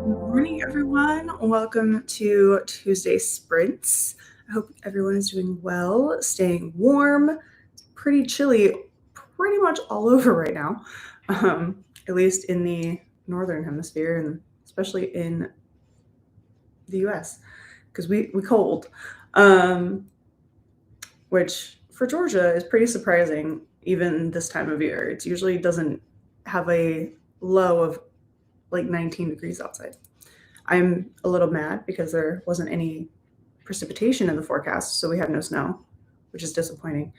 Morning, everyone. Welcome to Tuesday Sprints. I hope everyone is doing well, staying warm. It's pretty chilly pretty much all over right now, at least in the northern hemisphere and especially in the US because we cold, which for Georgia is pretty surprising even this time of year. It usually doesn't have a low of like 19 degrees outside. I'm a little mad because there wasn't any precipitation in the forecast, so we have no snow, which is disappointing.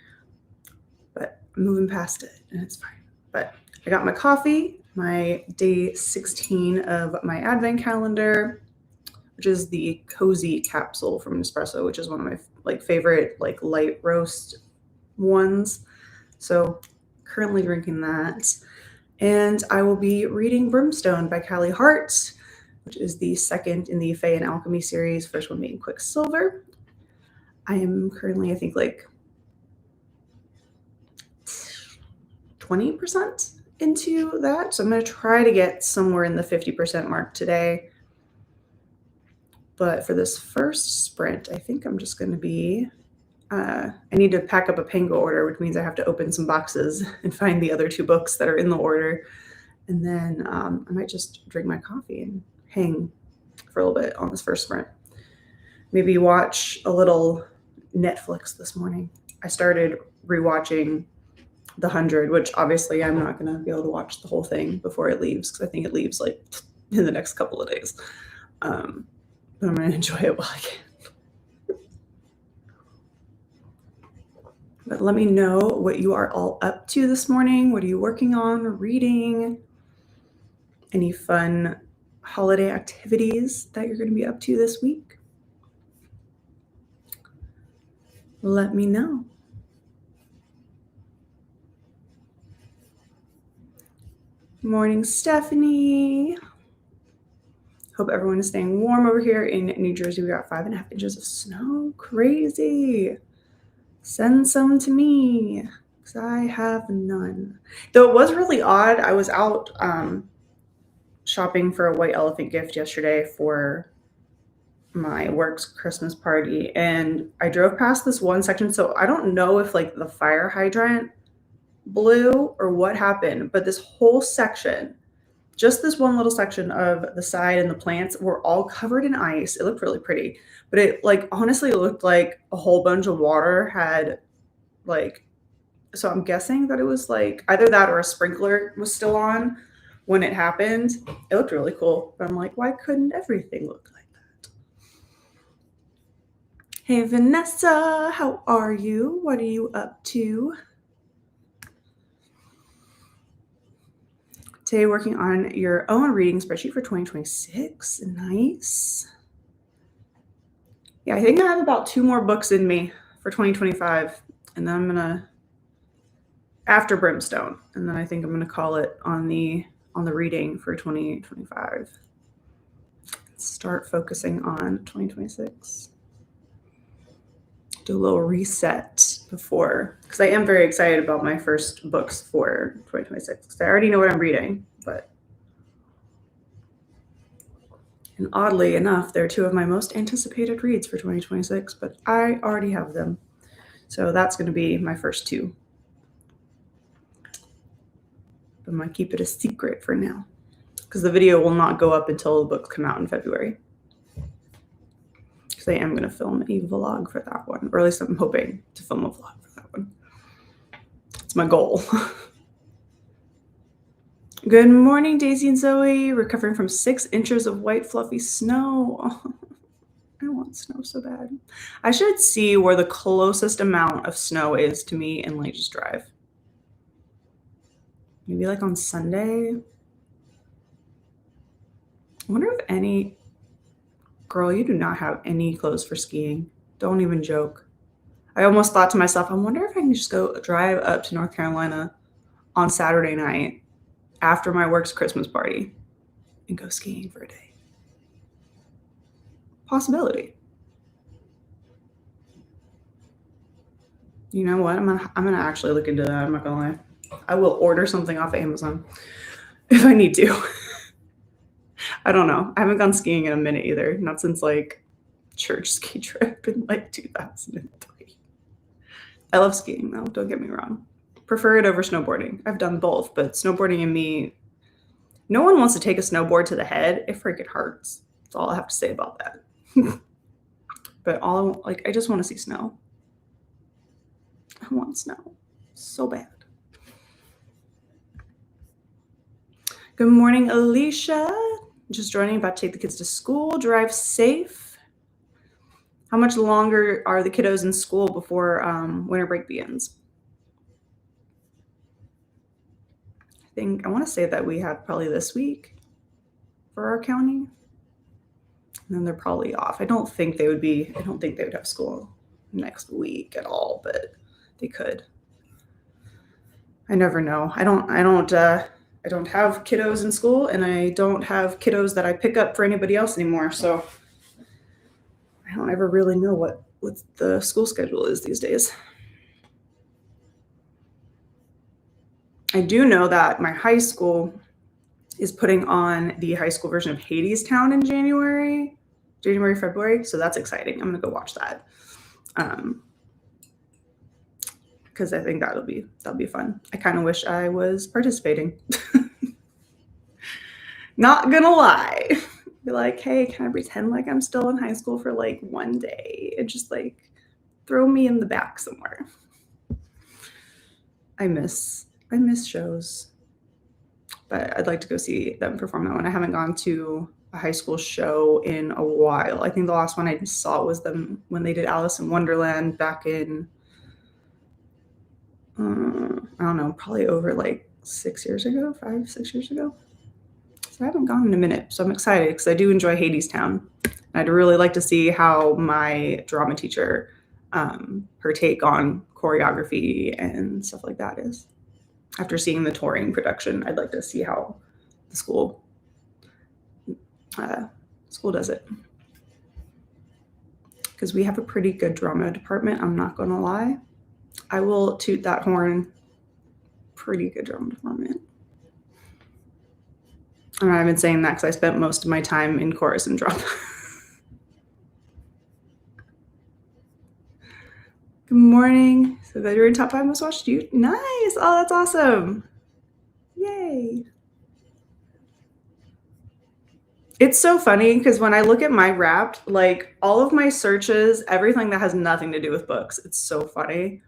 But I'm moving past it, and it's fine. But I got my coffee, my day 16 of my advent calendar, which is the cozy capsule from Nespresso, which is one of my favorite light roast ones. So currently drinking that. And I will be reading Brimstone by Callie Hart, which is the second in the Fae and Alchemy series, first one being Quicksilver. I am currently, I think, 20% into that. So I'm going to try to get somewhere in the 50% mark today. But for this first sprint, I think I'm just going to be, I need to pack up a Pango order, which means I have to open some boxes and find the other two books that are in the order. And then I might just drink my coffee and hang for a little bit on this first sprint. Maybe watch a little Netflix this morning. I started rewatching The 100, which obviously I'm not going to be able to watch the whole thing before it leaves because I think it leaves in the next couple of days. But I'm going to enjoy it while I can. But let me know what you are all up to this morning. What are you working on, reading? Any fun holiday activities that you're going to be up to this week? Let me know. Morning, Stephanie. Hope everyone is staying warm over here in New Jersey. We got 5.5 inches of snow. Crazy. Send some to me because I have none. Though it was really odd. I was out shopping for a white elephant gift yesterday for my work's Christmas party, and I drove past this one section. So I don't know if the fire hydrant blew or what happened, but this whole section, just this one little section of the side and the plants were all covered in ice. It looked really pretty, but it honestly looked like a whole bunch of water had so I'm guessing that it was either that or a sprinkler was still on when it happened. It looked really cool, but I'm like, why couldn't everything look like that? Hey Vanessa, how are you? What are you up to? Today, working on your own reading spreadsheet for 2026. Nice. Yeah, I think I have about 2 more books in me for 2025, and then I'm gonna, after Brimstone, and then I think I'm gonna call it on the reading for 2025. Start focusing on 2026. Do a little reset before, because I am very excited about my first books for 2026. I already know what I'm reading, and oddly enough, they're 2 of my most anticipated reads for 2026, but I already have them. So that's going to be my first 2. But I'm going to keep it a secret for now, because the video will not go up until the books come out in February. Because I am going to film a vlog for that one, or at least I'm hoping to film a vlog for that one. It's my goal. Good morning, Daisy and Zoe. Recovering from 6 inches of white fluffy snow. Oh, I want snow so bad. I should see where the closest amount of snow is to me and just drive. Maybe on Sunday. I wonder if any... Girl, you do not have any clothes for skiing. Don't even joke. I almost thought to myself, I wonder if I can just go drive up to North Carolina on Saturday night after my work's Christmas party and go skiing for a day. Possibility. You know what? I'm gonna actually look into that. I'm not gonna lie. I will order something off of Amazon if I need to. I don't know. I haven't gone skiing in a minute either. Not since like church ski trip in like 2003. I love skiing though, don't get me wrong. Prefer it over snowboarding. I've done both, but snowboarding and me, no one wants to take a snowboard to the head. It freaking hurts. That's all I have to say about that. But I just want to see snow. I want snow so bad. Good morning, Alicia. Just joining, about to take the kids to school. Drive safe. How much longer are the kiddos in school before winter break begins? I want to say that we have probably this week for our county. And then they're probably off. I don't think they would have school next week at all, but they could. I never know. I don't have kiddos in school, and I don't have kiddos that I pick up for anybody else anymore. So I don't ever really know what the school schedule is these days. I do know that my high school is putting on the high school version of Hadestown in January, February. So that's exciting. I'm going to go watch that. Because I think that'll be fun. I kind of wish I was participating. Not gonna lie. Be like, hey, can I pretend like I'm still in high school for like one day and just like throw me in the back somewhere? I miss shows, but I'd like to go see them perform that one. I haven't gone to a high school show in a while. I think the last one I saw was them when they did Alice in Wonderland back in, I don't know, probably over like 5, 6 years ago. So I haven't gone in a minute. So I'm excited because I do enjoy Hadestown. I'd really like to see how my drama teacher, her take on choreography and stuff like that is. After seeing the touring production, I'd like to see how the school does it. Because we have a pretty good drama department, I'm not going to lie. I will toot that horn. Pretty good drama department. And I've been saying that because I spent most of my time in chorus and drama. Good morning. So that you're in top 5 most watched. Nice. Oh, that's awesome. Yay. It's so funny because when I look at my Wrapped, like all of my searches, everything that has nothing to do with books, it's so funny.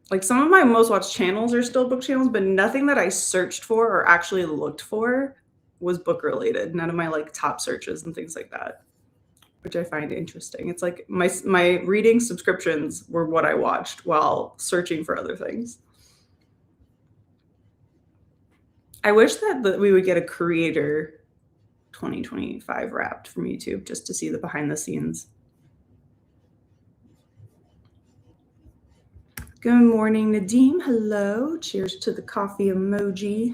Like some of my most watched channels are still book channels, but nothing that I searched for or actually looked for was book related. None of my like top searches and things like that, which I find interesting. It's like my reading subscriptions were what I watched while searching for other things. I wish that we would get a creator 2025 Wrapped from YouTube just to see the behind the scenes. Good morning, Nadeem. Hello. Cheers to the coffee emoji.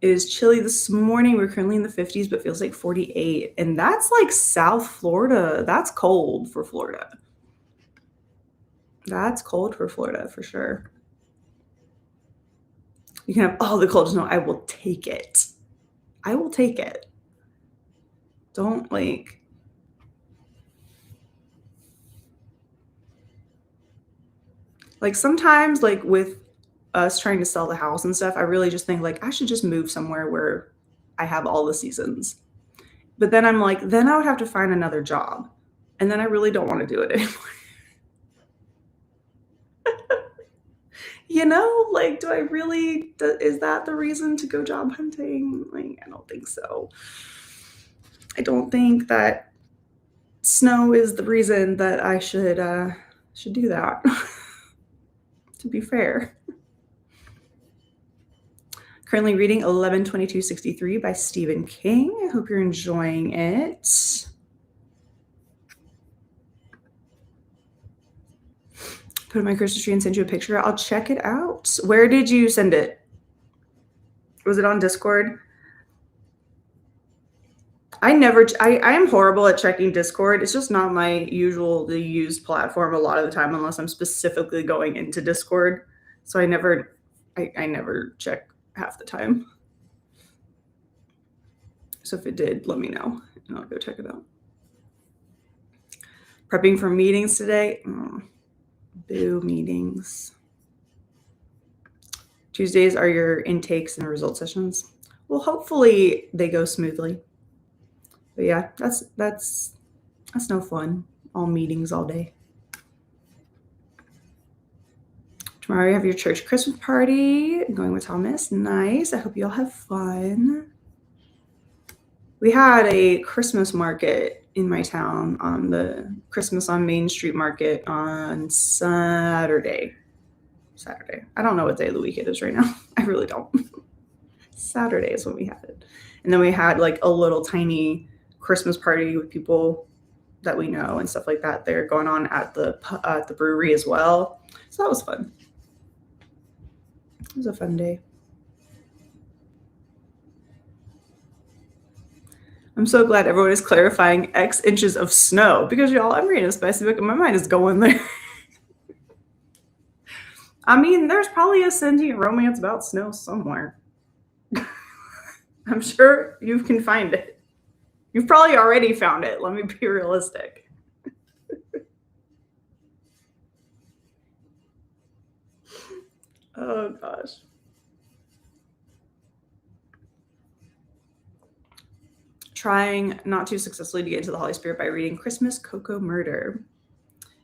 It is chilly this morning. We're currently in the 50s, but feels like 48. And that's like South Florida. That's cold for Florida. That's cold for Florida for sure. You can have all the cold snow. I will take it. I will take it. Don't like... Like sometimes like with us trying to sell the house and stuff, I really just think like I should just move somewhere where I have all the seasons. But then I'm like, then I would have to find another job. And then I really don't want to do it anymore. You know, like, do I really, is that the reason to go job hunting? Like, I don't think so. I don't think that snow is the reason that I should do that. To be fair. Currently reading 11/22/63 by Stephen King. I hope you're enjoying it. Put it on my Christmas tree and send you a picture. I'll check it out. Where did you send it? Was it on Discord? I am horrible at checking Discord. It's just not my usually used platform a lot of the time unless I'm specifically going into Discord. So I never check half the time. So if it did, let me know and I'll go check it out. Prepping for meetings today. Boo meetings. Tuesdays are your intakes and result sessions. Well, hopefully they go smoothly. But yeah, that's no fun. All meetings all day. Tomorrow you have your church Christmas party. I'm going with Thomas. Nice. I hope you all have fun. We had a Christmas market in my town on the Christmas on Main Street market on Saturday. I don't know what day of the week it is right now. I really don't. Saturday is when we had it. And then we had like a little tiny Christmas party with people that we know and stuff like that. They're going on at the brewery as well. So that was fun. It was a fun day. I'm so glad everyone is clarifying X inches of snow because y'all, I'm reading a spicy book and my mind is going there. I mean, there's probably a sentient romance about snow somewhere. I'm sure you can find it. You've probably already found it. Let me be realistic. Oh, gosh. Trying not too successfully to get into the Holy Spirit by reading Christmas Cocoa Murder.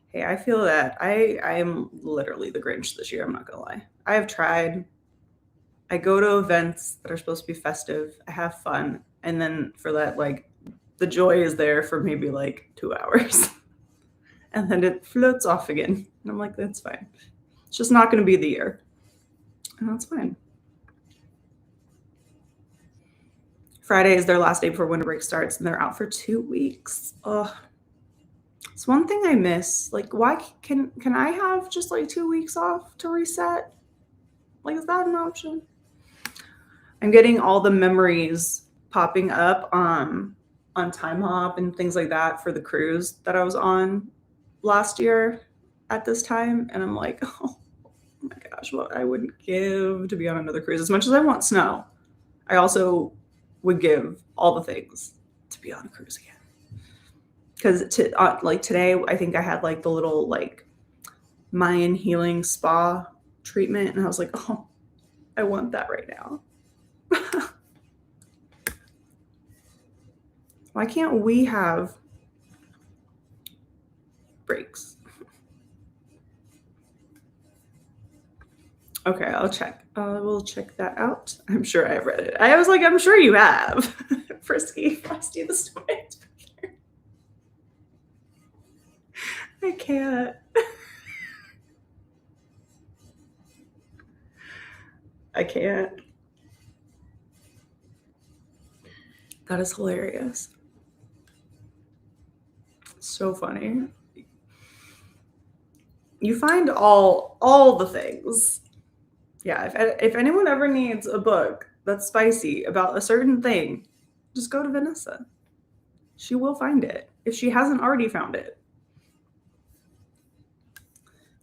Hey, I feel that I am literally the Grinch this year. I'm not going to lie. I have tried. I go to events that are supposed to be festive. I have fun. And then for that, like, the joy is there for maybe like 2 hours. And then it floats off again. And I'm like, that's fine. It's just not going to be the year. And that's fine. Friday is their last day before winter break starts, and they're out for 2 weeks. Ugh. It's one thing I miss. Like, why can I have just like 2 weeks off to reset? Like, is that an option? I'm getting all the memories popping up on Time Hop and things like that for the cruise that I was on last year at this time. And I'm like, oh my gosh, what I wouldn't give to be on another cruise. As much as I want snow, I also would give all the things to be on a cruise again. Because like today, I think I had like the little like Mayan healing spa treatment. And I was like, oh, I want that right now. Why can't we have breaks? Okay, I'll check. We'll check that out. I'm sure I've read it. I was like, I'm sure you have. Frisky, Frosty the Snowman. I can't. I can't. That is hilarious. So funny. You find all the things. Yeah, if anyone ever needs a book that's spicy about a certain thing, just go to Vanessa. She will find it if she hasn't already found it.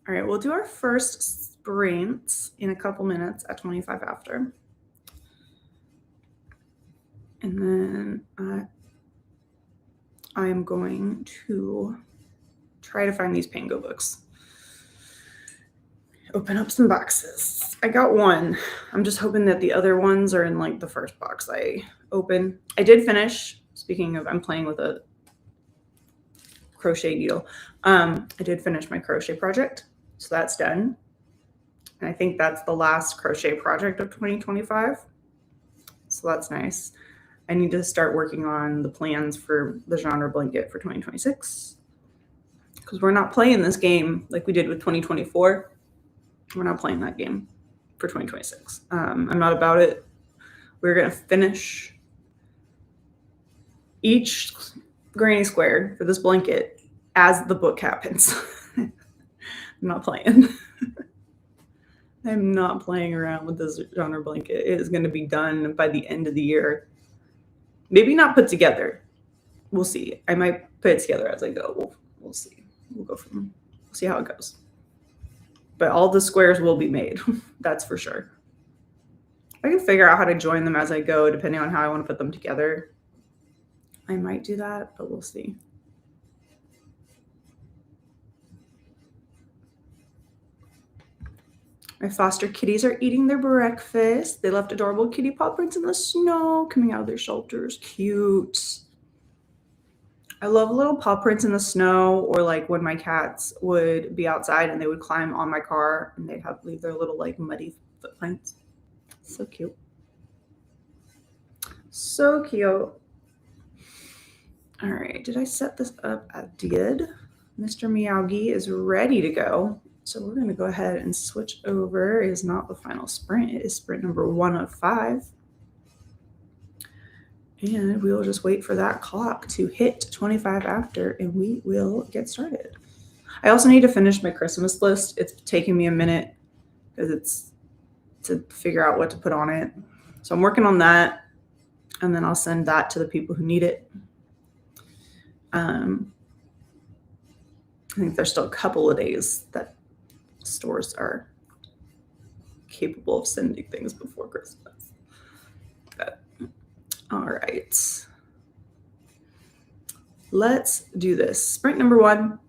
All right, we'll do our first sprint in a couple minutes at 25 after. And then I am going to try to find these Pango books. Open up some boxes. I got one. I'm just hoping that the other ones are in like the first box I open. I did finish, speaking of, I'm playing with a crochet needle. I did finish my crochet project. So that's done. And I think that's the last crochet project of 2025. So that's nice. I need to start working on the plans for the genre blanket for 2026. Because we're not playing this game like we did with 2024. We're not playing that game for 2026. I'm not about it. We're going to finish each granny square for this blanket as the book happens. I'm not playing. I'm not playing around with this genre blanket. It is going to be done by the end of the year. Maybe not put together. We'll see. I might put it together as I go. We'll see. We'll see how it goes. But all the squares will be made. That's for sure. I can figure out how to join them as I go, depending on how I want to put them together. I might do that, but we'll see. My foster kitties are eating their breakfast. They left adorable kitty paw prints in the snow coming out of their shelters. Cute. I love little paw prints in the snow, or like when my cats would be outside and they would climb on my car and they'd have leave their little like muddy footprints. So cute. So cute. All right, did I set this up? I did. Mr. Miyagi is ready to go. So we're going to go ahead and switch over. It is not the final sprint. It is sprint number 1 of 5. And we will just wait for that clock to hit 25 after, and we will get started. I also need to finish my Christmas list. It's taking me a minute because it's to figure out what to put on it. So I'm working on that, and then I'll send that to the people who need it. I think there's still a couple of days that stores are capable of sending things before Christmas. But, all right. Let's do this. Sprint number 1.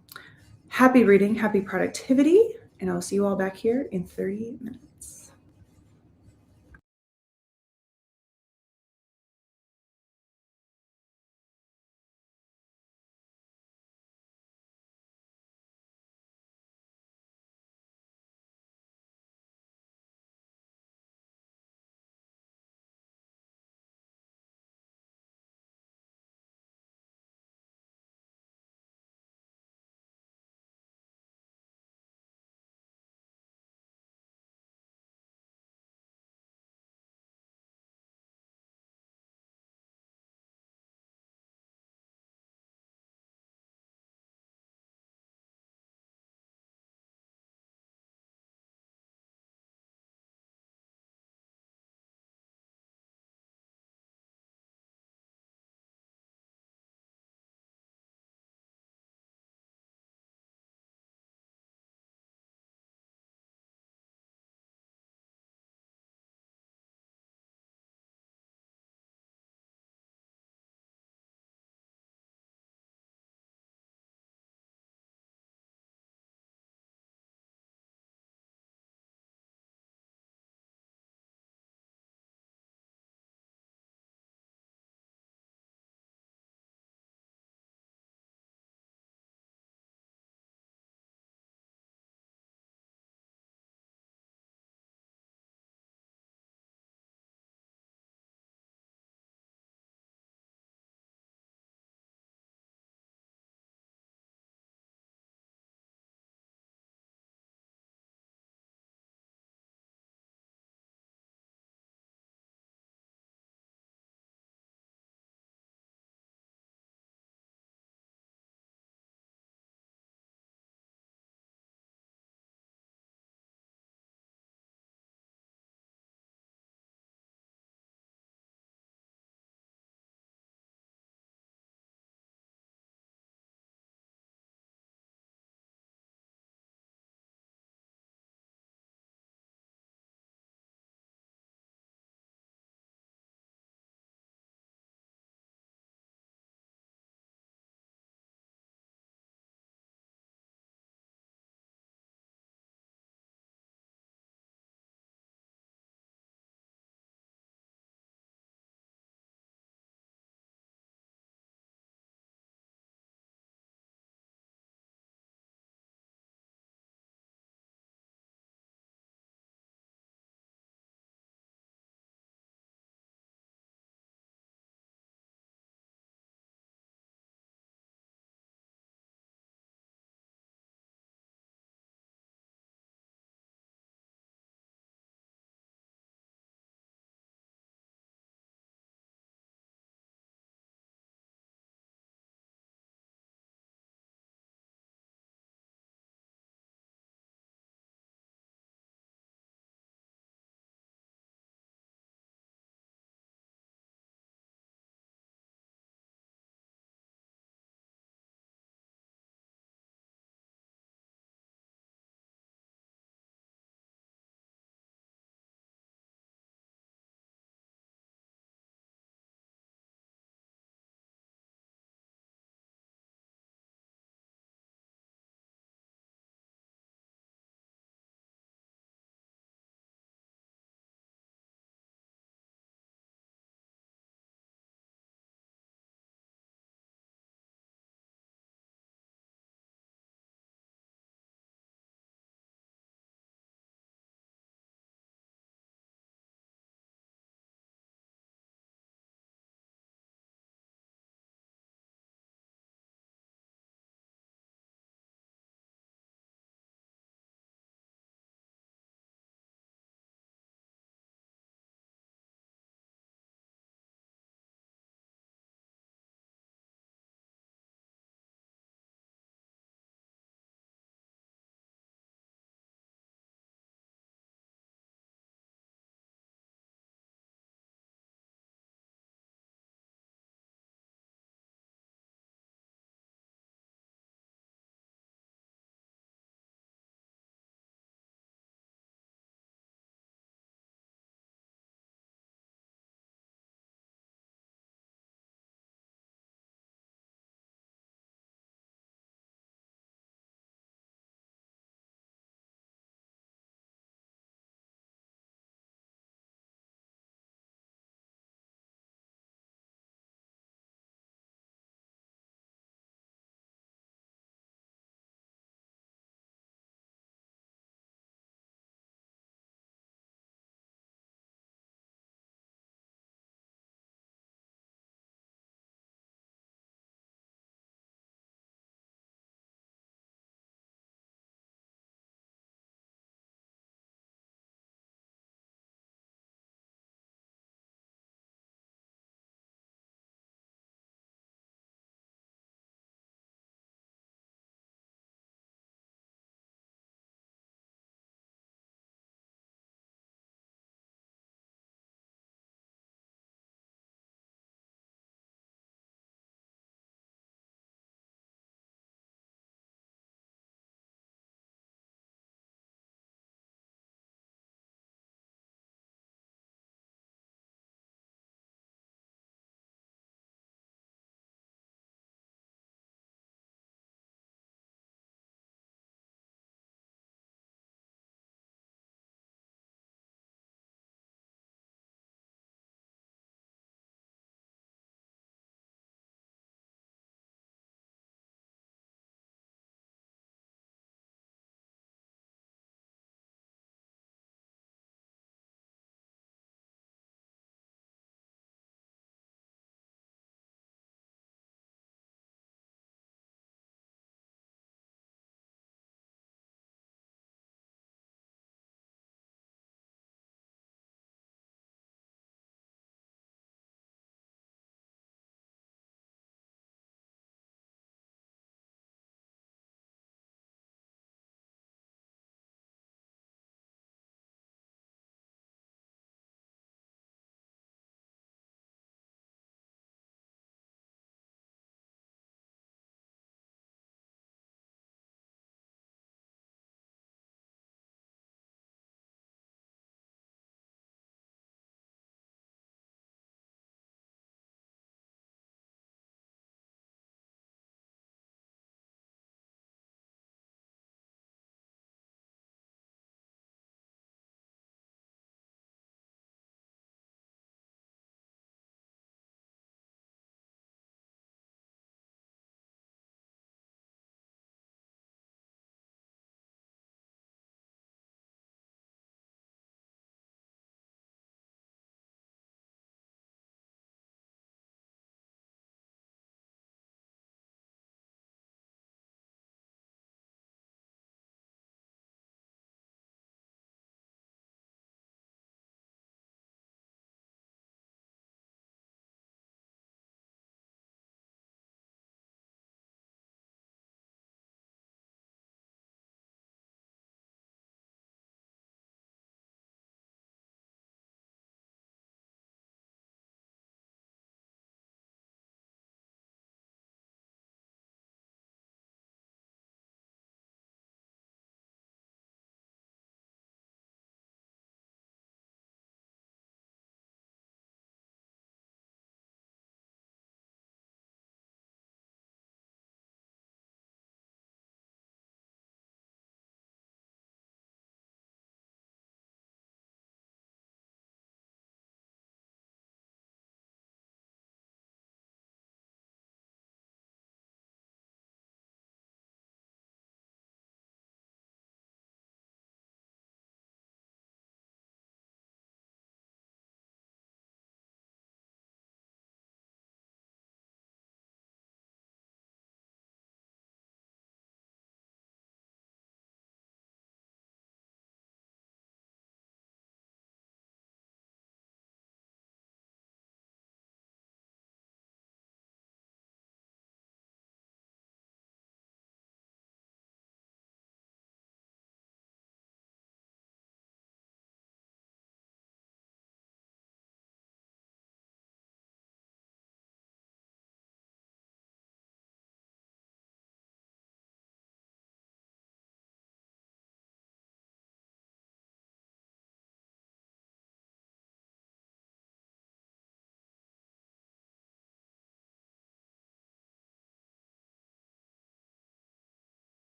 Happy reading, happy productivity, and I'll see you all back here in 30 minutes.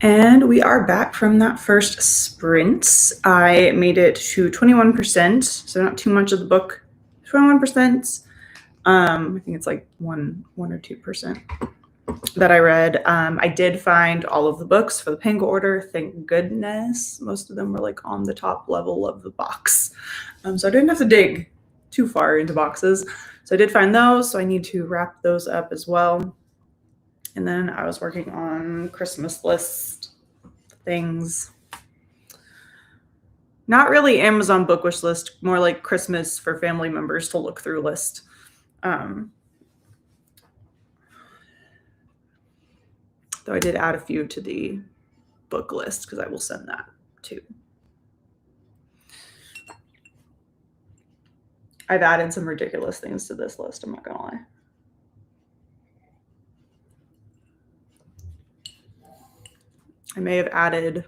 And we are back from that first sprint. I made it to 21%, so not too much of the book. 21%. I think it's like 1 or 2% that I read. I did find all of the books for the Penguin order. Thank goodness. Most of them were like on the top level of the box. So I didn't have to dig too far into boxes. So I did find those. So I need to wrap those up as well. And then I was working on Christmas list things. Not really Amazon book wish list, more like Christmas for family members to look through list. Though I did add a few to the book list because I will send that too. I've added some ridiculous things to this list, I'm not gonna lie. I may have added,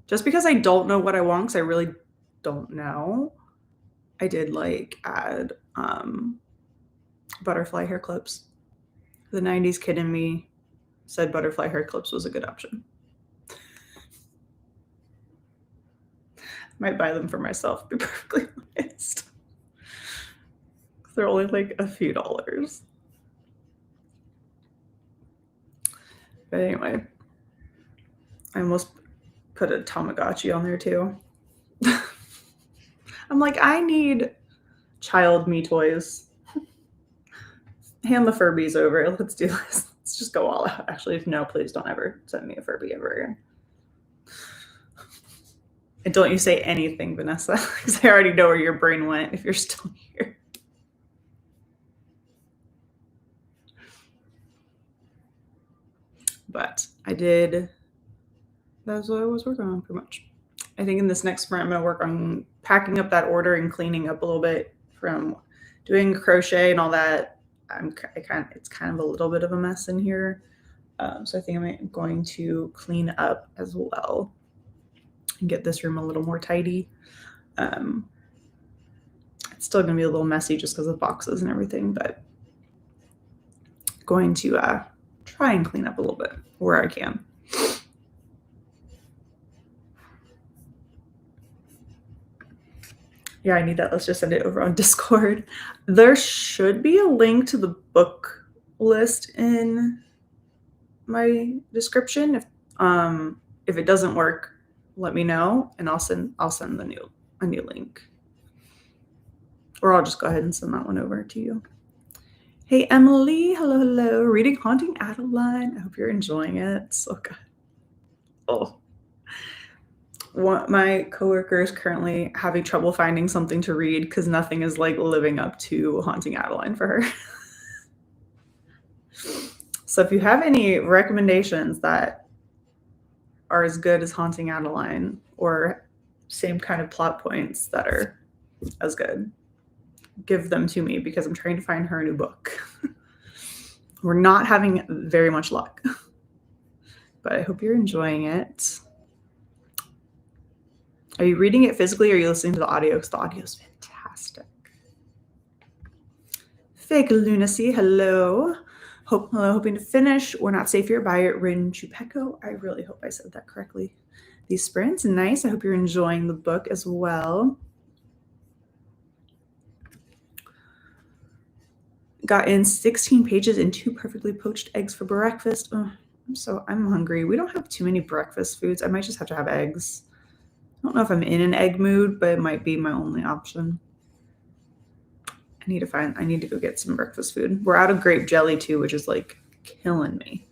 just because I don't know what I want, because I really don't know, I did like add butterfly hair clips. The 90s kid in me said butterfly hair clips was a good option. Might buy them for myself, to be perfectly honest. They're only like a few dollars. But anyway, I almost put a Tamagotchi on there too. I'm like, I need child me toys. Hand the Furbies over. Let's do this. Let's just go all out. Actually, no, please don't ever send me a Furby ever again. And don't you say anything, Vanessa, because I already know where your brain went if you're still here. But I did, that's what I was working on pretty much. I think in this next sprint, I'm going to work on packing up that order and cleaning up a little bit from doing crochet and all that. It's kind of a little bit of a mess in here. So I think I'm going to clean up as well and get this room a little more tidy. It's still going to be a little messy just because of boxes and everything, but going to try and clean up a little bit where I can. Yeah, I need that. Let's just send it over on Discord. There should be a link to the book list in my description. If it doesn't work, let me know and I'll send a new link. Or I'll just go ahead and send that one over to you. Hey Emily, hello. Reading Haunting Adeline. I hope you're enjoying it. So good. Oh. My coworker is currently having trouble finding something to read because nothing is like living up to Haunting Adeline for her. So if you have any recommendations that are as good as Haunting Adeline or same kind of plot points that are as good, give them to me because I'm trying to find her a new book. We're not having very much luck, but I hope you're enjoying it. Are you reading it physically or are you listening to the audio? Because the audio is fantastic. Fake Lunacy, hello. Hoping to finish. We're Not Safe Here by Rin Chupeco. I really hope I said that correctly. These sprints, nice. I hope you're enjoying the book as well. Got in 16 pages and 2 perfectly poached eggs for breakfast. Oh, I'm hungry. We don't have too many breakfast foods. I might just have to have eggs. I don't know if I'm in an egg mood, but it might be my only option. I need to go get some breakfast food. We're out of grape jelly too, which is like killing me.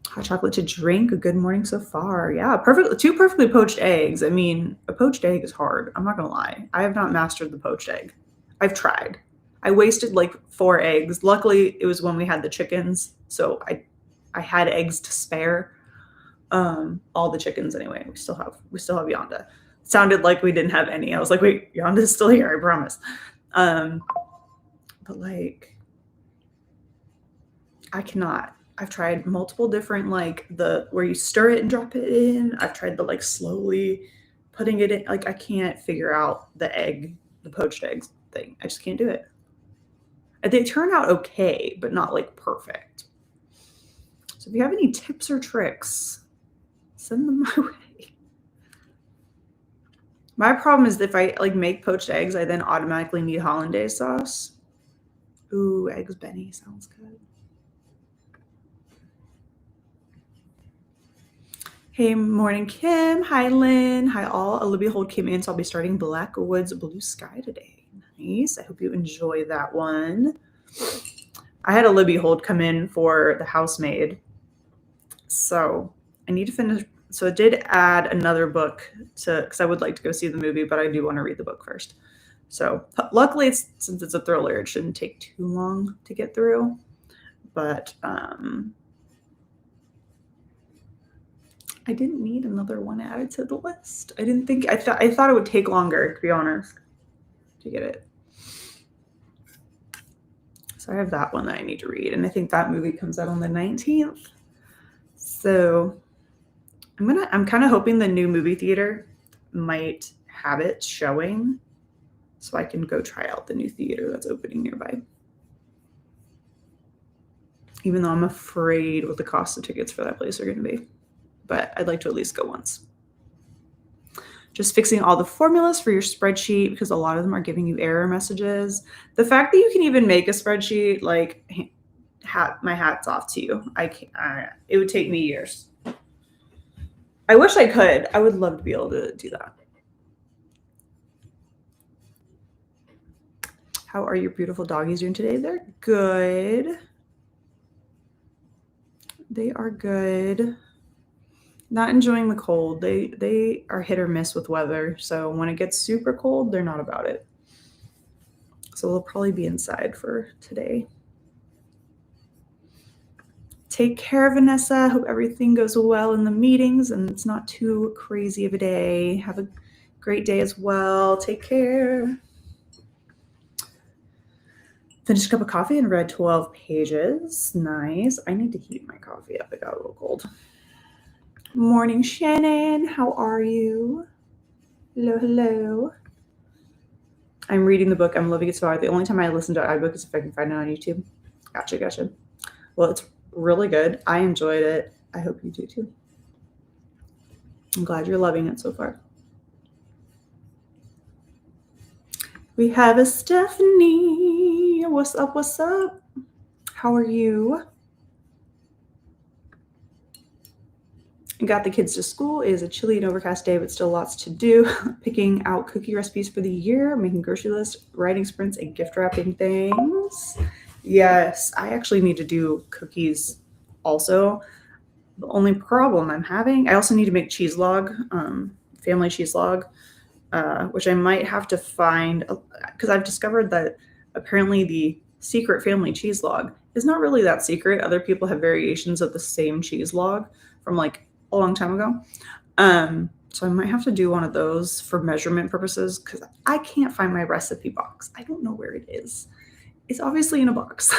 Hot chocolate to drink. A good morning so far. Yeah, 2 perfectly poached eggs. I mean, a poached egg is hard. I'm not gonna lie. I have not mastered the poached egg. I've tried. I wasted like 4 eggs. Luckily, it was when we had the chickens, so I had eggs to spare. All the chickens anyway. We still have Yonda. It sounded like we didn't have any. I was like, wait, Yonda's still here, I promise. But like, I cannot. I've tried multiple different, like where you stir it and drop it in. I've tried the like slowly putting it in. Like I can't figure out the poached eggs thing. I just can't do it. They turn out okay, but not like perfect. So if you have any tips or tricks, send them my way. My problem is if I like make poached eggs, I then automatically need hollandaise sauce. Ooh, eggs Benny sounds good. Hey, morning, Kim. Hi, Lynn. Hi, all. Olivia Hold came in, so I'll be starting Blackwoods Blue Sky today. Nice. I hope you enjoy that one. I had Olivia Hold come in for The Housemaid, so I need to finish. So it did add another book because I would like to go see the movie, but I do want to read the book first. So luckily, since it's a thriller, it shouldn't take too long to get through. But I didn't need another one added to the list. I didn't think I thought it would take longer, to be honest, to get it. So I have that one that I need to read, and I think that movie comes out on the 19th. So I'm kind of hoping the new movie theater might have it showing, so I can go try out the new theater that's opening nearby. Even though I'm afraid what the cost of tickets for that place are going to be. But I'd like to at least go once. Just fixing all the formulas for your spreadsheet because a lot of them are giving you error messages. The fact that you can even make a spreadsheet, like, my hat's off to you. It would take me years. I wish I could. I would love to be able to do that. How are your beautiful doggies doing today? They're good. They are good. Not enjoying the cold. They are hit or miss with weather. So when it gets super cold, they're not about it. So they'll probably be inside for today. Take care, Vanessa. Hope everything goes well in the meetings and it's not too crazy of a day. Have a great day as well. Take care. Finished a cup of coffee and read 12 pages. Nice. I need to heat my coffee up. It got a little cold. Morning, Shannon. How are you? Hello, hello. I'm reading the book. I'm loving it so far. The only time I listen to iBook is if I can find it on YouTube. Gotcha. Well, it's really good. I enjoyed it. I hope you do too. I'm glad you're loving it so far. We have a Stephanie. What's up? How are you? Got the kids to school. It is a chilly and overcast day, but still lots to do. Picking out cookie recipes for the year, making grocery lists, writing sprints, and gift wrapping things. Yes, I actually need to do cookies also. The only problem I'm having, I also need to make cheese log, family cheese log, which I might have to find because I've discovered that apparently the secret family cheese log is not really that secret. Other people have variations of the same cheese log from like a long time ago. So I might have to do one of those for measurement purposes because I can't find my recipe box. I don't know where it is. It's obviously in a box.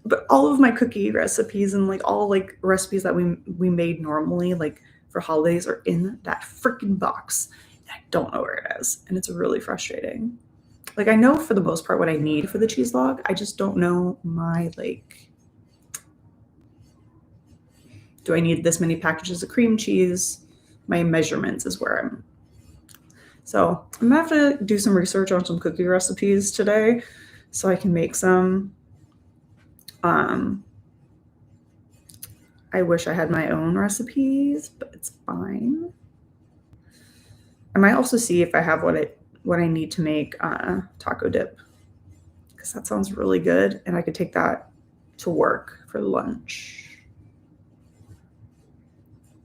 But all of my cookie recipes and like all like recipes that we made normally like for holidays are in that freaking box. I don't know where it is. And it's really frustrating. Like I know for the most part what I need for the cheese log. I just don't know my like, do I need this many packages of cream cheese? My measurements is where I'm. So I'm gonna have to do some research on some cookie recipes today so I can make some. I wish I had my own recipes, but it's fine. I might also see if I have what I need to make taco dip because that sounds really good and I could take that to work for lunch.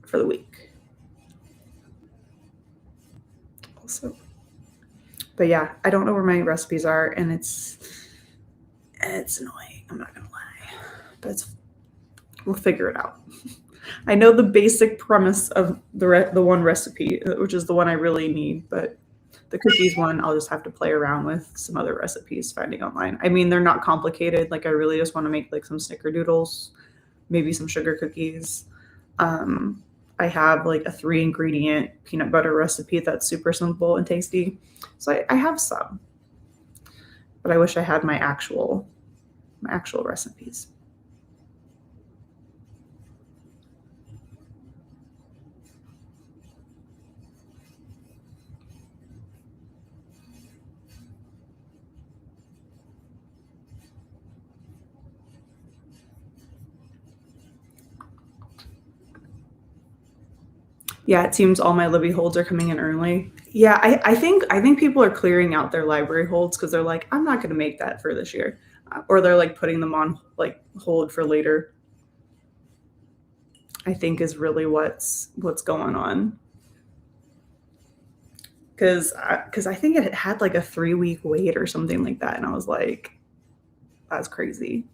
For the week also. But yeah, I don't know where my recipes are and it's annoying. I'm not gonna lie, but we'll figure it out. I know the basic premise of the one recipe, which is the one I really need, but the cookies one, I'll just have to play around with some other recipes finding online. I mean, they're not complicated. Like I really just want to make like some snickerdoodles, maybe some sugar cookies. I have like a 3-ingredient peanut butter recipe that's super simple and tasty. So I have some, but I wish I had my actual recipes. Yeah, it seems all my Libby holds are coming in early. Yeah, I think people are clearing out their library holds because they're like, I'm not going to make that for this year, or they're like putting them on like hold for later. I think is really what's going on. Because I think it had like a 3 week wait or something like that, and I was like, that's crazy.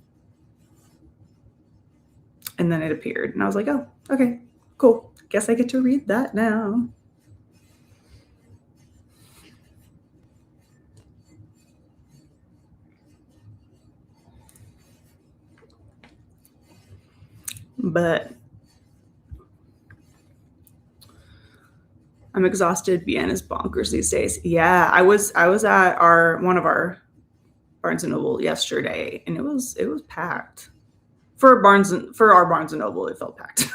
And then it appeared, and I was like, oh, okay, cool. Guess I get to read that now. But I'm exhausted. Vienna's bonkers these days. Yeah, I was at our one of our Barnes and Noble yesterday, and it was packed. For our Barnes and Noble, it felt packed.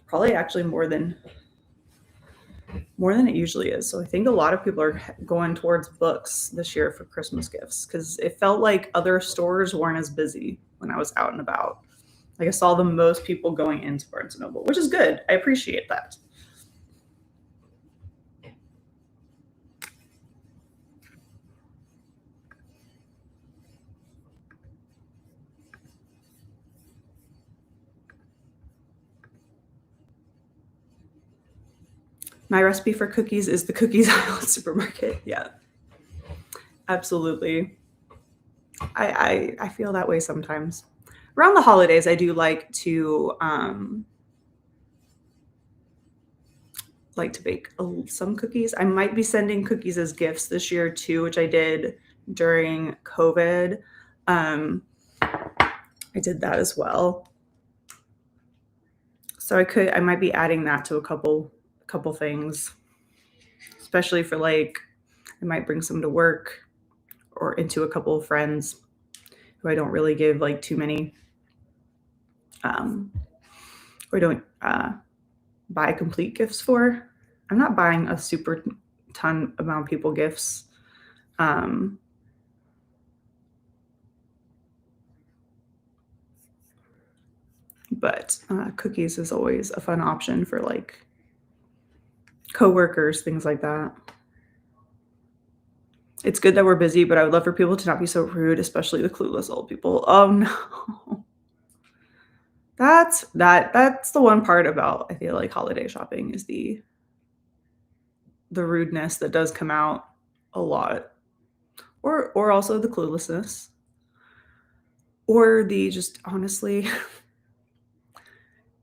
Probably actually more than it usually is. So I think a lot of people are going towards books this year for Christmas gifts because it felt like other stores weren't as busy when I was out and about. Like I saw the most people going into Barnes and Noble, which is good. I appreciate that. My recipe for cookies is the cookies aisle at supermarket. Yeah, absolutely. I feel that way sometimes. Around the holidays, I do like to bake some cookies. I might be sending cookies as gifts this year too, which I did during COVID. Um, I did that as well. So I might be adding that to a couple things, especially for like I might bring some to work or into a couple of friends who I don't really give like too many or don't buy complete gifts for. I'm not buying a super ton amount of people gifts. Um, but cookies is always a fun option for like coworkers, things like that. It's good that we're busy, but I would love for people to not be so rude, especially the clueless old people. Oh no. That's the one part about I feel like holiday shopping is the rudeness that does come out a lot. Or also the cluelessness. Or the just honestly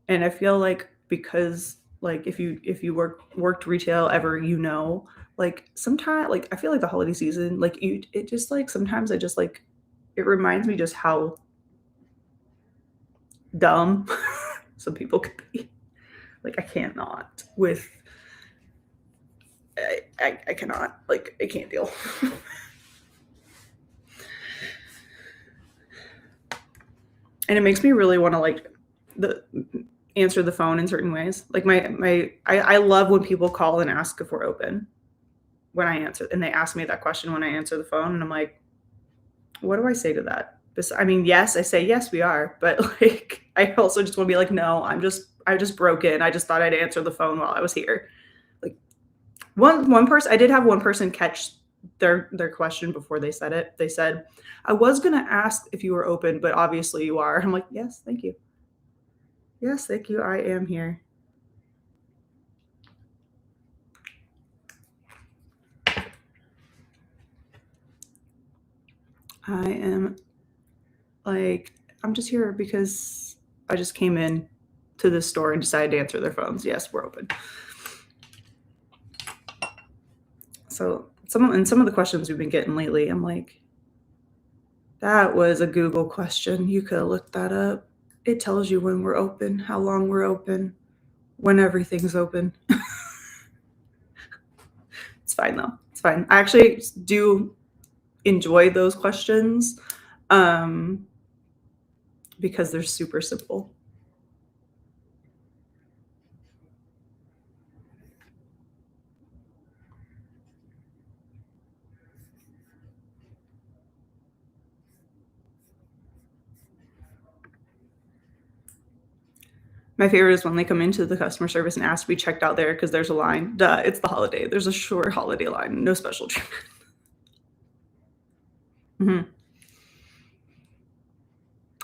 and I feel like because like if you worked retail ever, like sometimes like I feel like the holiday season, like it just like sometimes I just like it reminds me just how dumb some people could be. Like I can't not with I cannot like I can't deal. And it makes me really want to like the answer the phone in certain ways. Like I love when people call and ask if we're open when I answer, and they ask me that question when I answer the phone, and I'm like, what do I say to that? I mean, yes, I say yes, we are, but like I also just want to be like, no, I just broke in. I just thought I'd answer the phone while I was here. Like one person, I did have one person catch their question before they said it. They said, I was gonna ask if you were open, but obviously you are. I'm like, yes, thank you. Yes, thank you. I am here. I am like, I'm just here because I just came in to the store and decided to answer their phones. Yes, we're open. So some of the questions we've been getting lately, I'm like, that was a Google question. You could have looked that up. It tells you when we're open, how long we're open, when everything's open. It's fine though. It's fine. I actually do enjoy those questions um, because they're super simple. My favorite is when they come into the customer service and ask to be checked out there because there's a line. Duh, it's the holiday. There's a short holiday line. No special treatment. Mm-hmm.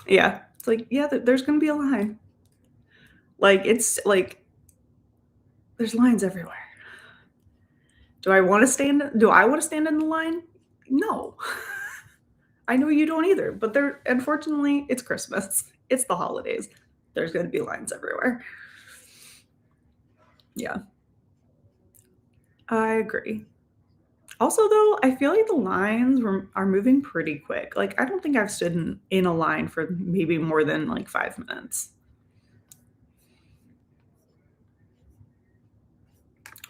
Yeah. It's like, yeah, there's going to be a line. Like, it's like, there's lines everywhere. Do I want to stand in the line? No. I know you don't either, but unfortunately, it's Christmas. It's the holidays. There's going to be lines everywhere. Yeah. I agree. Also, though, I feel like the lines are moving pretty quick. Like, I don't think I've stood in a line for maybe more than like 5 minutes.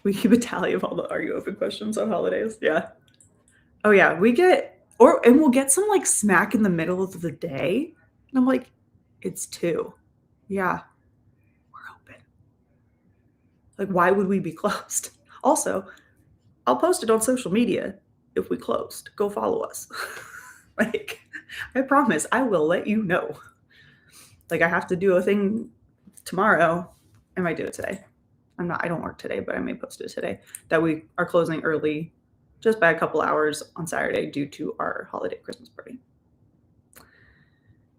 We keep a tally of all the "Are you open?" questions on holidays. Yeah. Oh yeah, and we'll get some like smack in the middle of the day, and I'm like, it's 2. Yeah, we're open. Like, why would we be closed? Also, I'll post it on social media if we closed. Go follow us. Like, I promise I will let you know. Like, I have to do a thing tomorrow. I might do it today. I don't work today, but I may post it today that we are closing early just by a couple hours on Saturday due to our holiday Christmas party.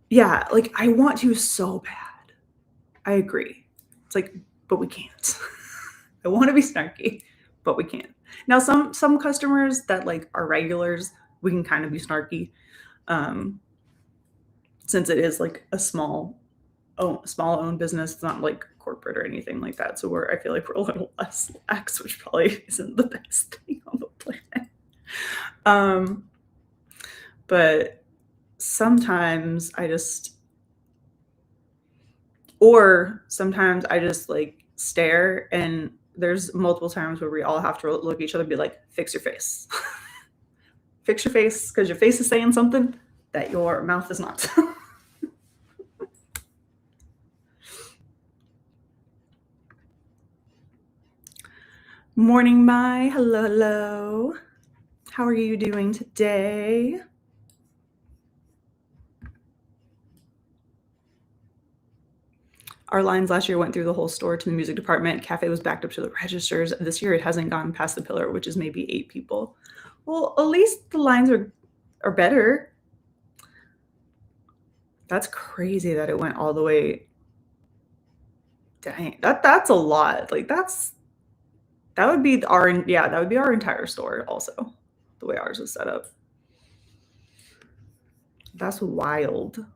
Yeah, like I want to so bad. I agree. It's like, but we can't. I want to be snarky, but we can't. Now, some customers that like are regulars, we can kind of be snarky, since it is like a small owned business. It's not like corporate or anything like that. So I feel like we're a little less lax, which probably isn't the best thing on the planet. But sometimes I just like stare, and there's multiple times where we all have to look at each other and be like, fix your face. Fix your face, because your face is saying something that your mouth is not. Morning, Mai. Hello, hello. How are you doing today? Our lines last year went through the whole store to the music department. Cafe was backed up to the registers. This year it hasn't gone past the pillar, which is maybe 8 people. Well, at least the lines are better. That's crazy that it went all the way. Dang, that's a lot. Like that would be our entire store also, the way ours is set up. That's wild.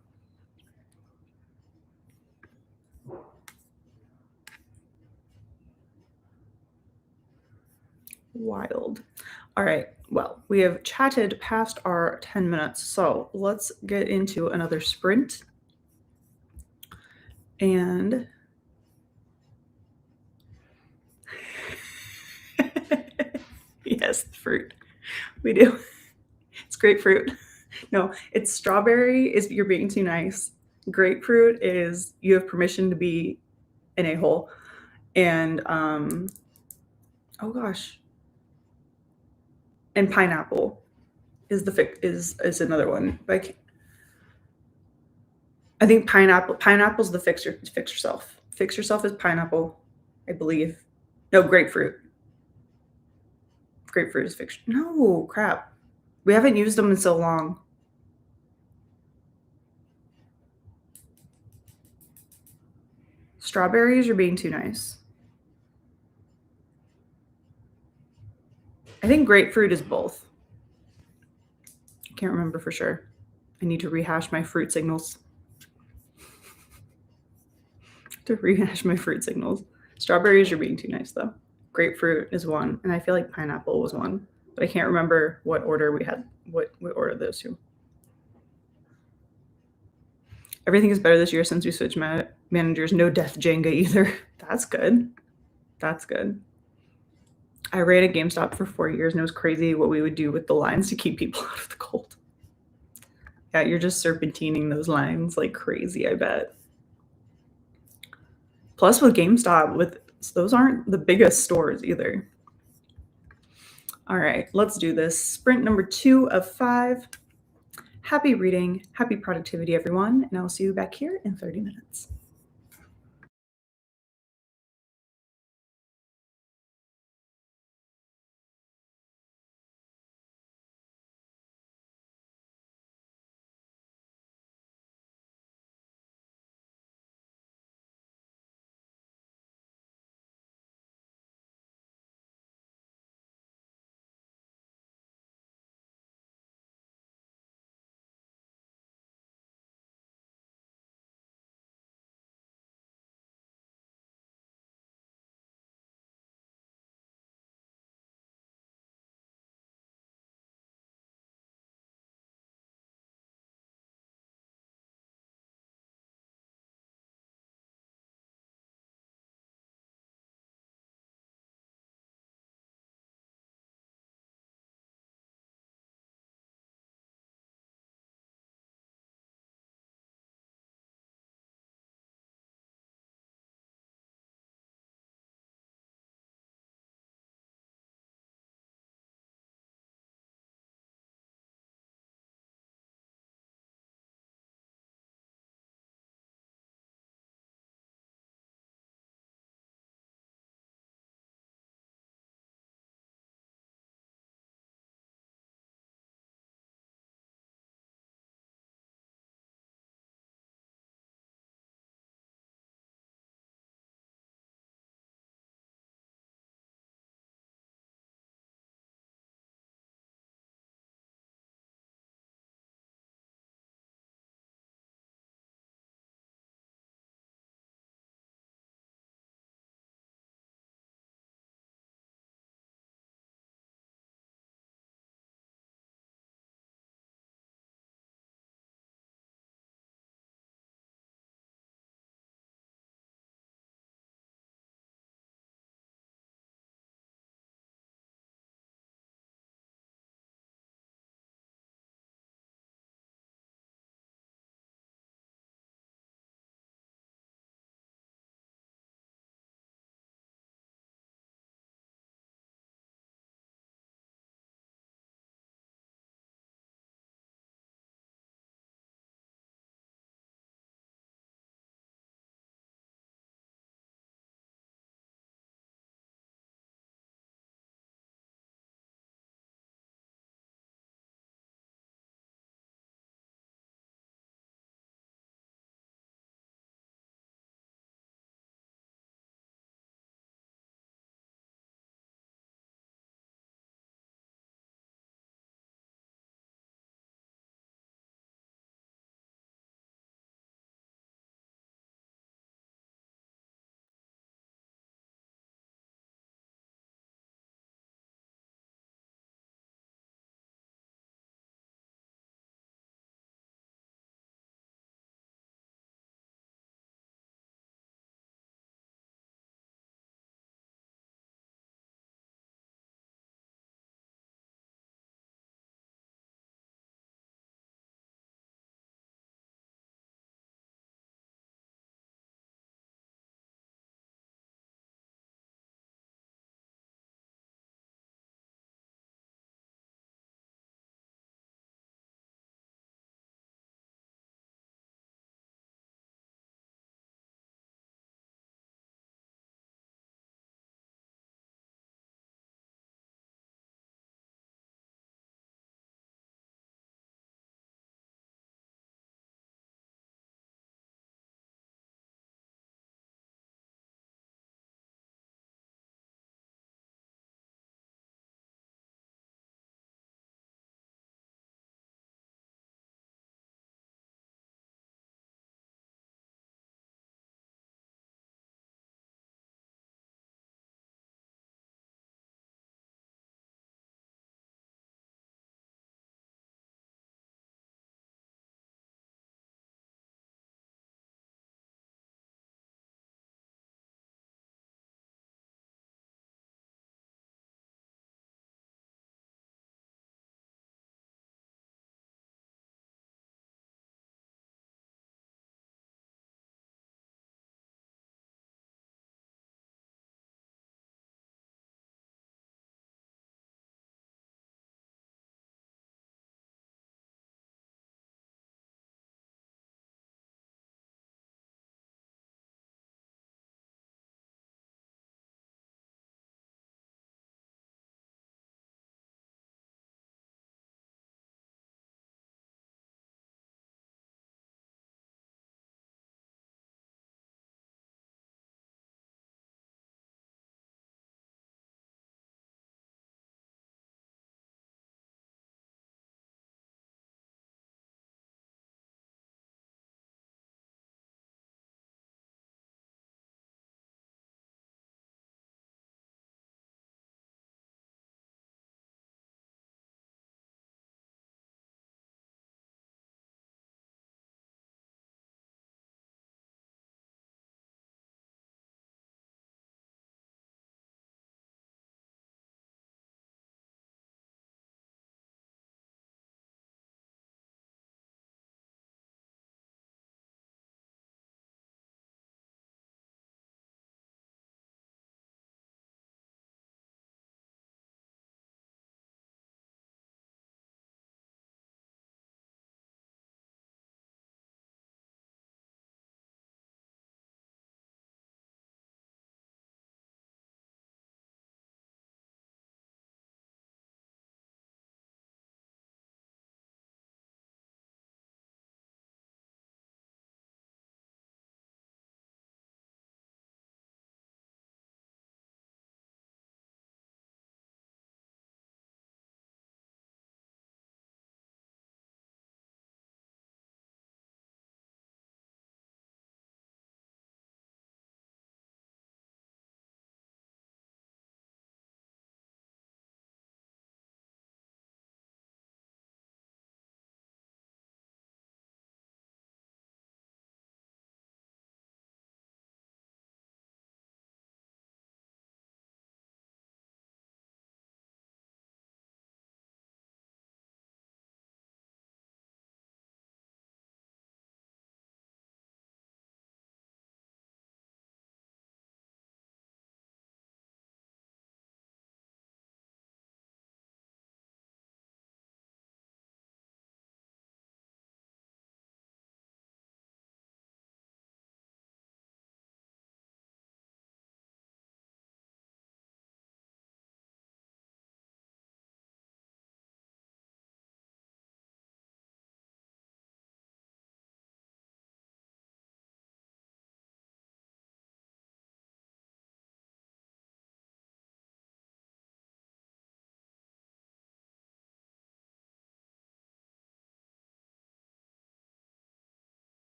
Wild. All right. Well, we have chatted past our 10 minutes, so let's get into another sprint. And yes, fruit. We do. It's grapefruit. No, it's strawberry is you're being too nice. Grapefruit is you have permission to be an a-hole. And oh gosh. And pineapple is is another one. Like I think pineapple's the fix yourself. Fix yourself is pineapple, I believe. No, grapefruit. Grapefruit is fix. No, crap. We haven't used them in so long. Strawberries, you're being too nice. I think grapefruit is both. I can't remember for sure. I need to rehash my fruit signals. Strawberries, you're being too nice, though. Grapefruit is one, and I feel like pineapple was one, but I can't remember what order we had, what order those two. Everything is better this year since we switched managers. No death Jenga either. That's good. That's good. I ran a GameStop for 4 years, and it was crazy what we would do with the lines to keep people out of the cold. Yeah, you're just serpentining those lines like crazy, I bet. Plus with GameStop, those aren't the biggest stores either. All right, let's do this. Sprint number 2 of 5. Happy reading, happy productivity, everyone, and I'll see you back here in 30 minutes.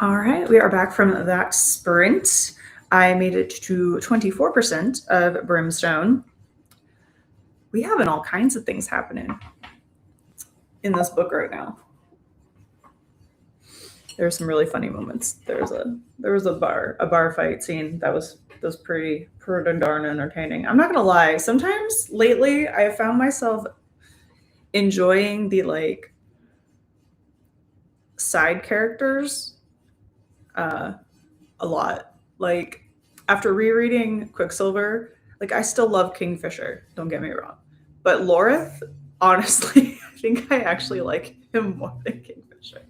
All right, we are back from that sprint. I made it to 24% of Brimstone. We having all kinds of things happening in this book right now. There's some really funny moments. There was a bar fight scene that was pretty darn entertaining. I'm not gonna lie. Sometimes lately, I have found myself enjoying the like side characters a lot. Like after rereading Quicksilver, like I still love Kingfisher. Don't get me wrong, but Lorith, honestly, I think I actually like him more than Kingfisher.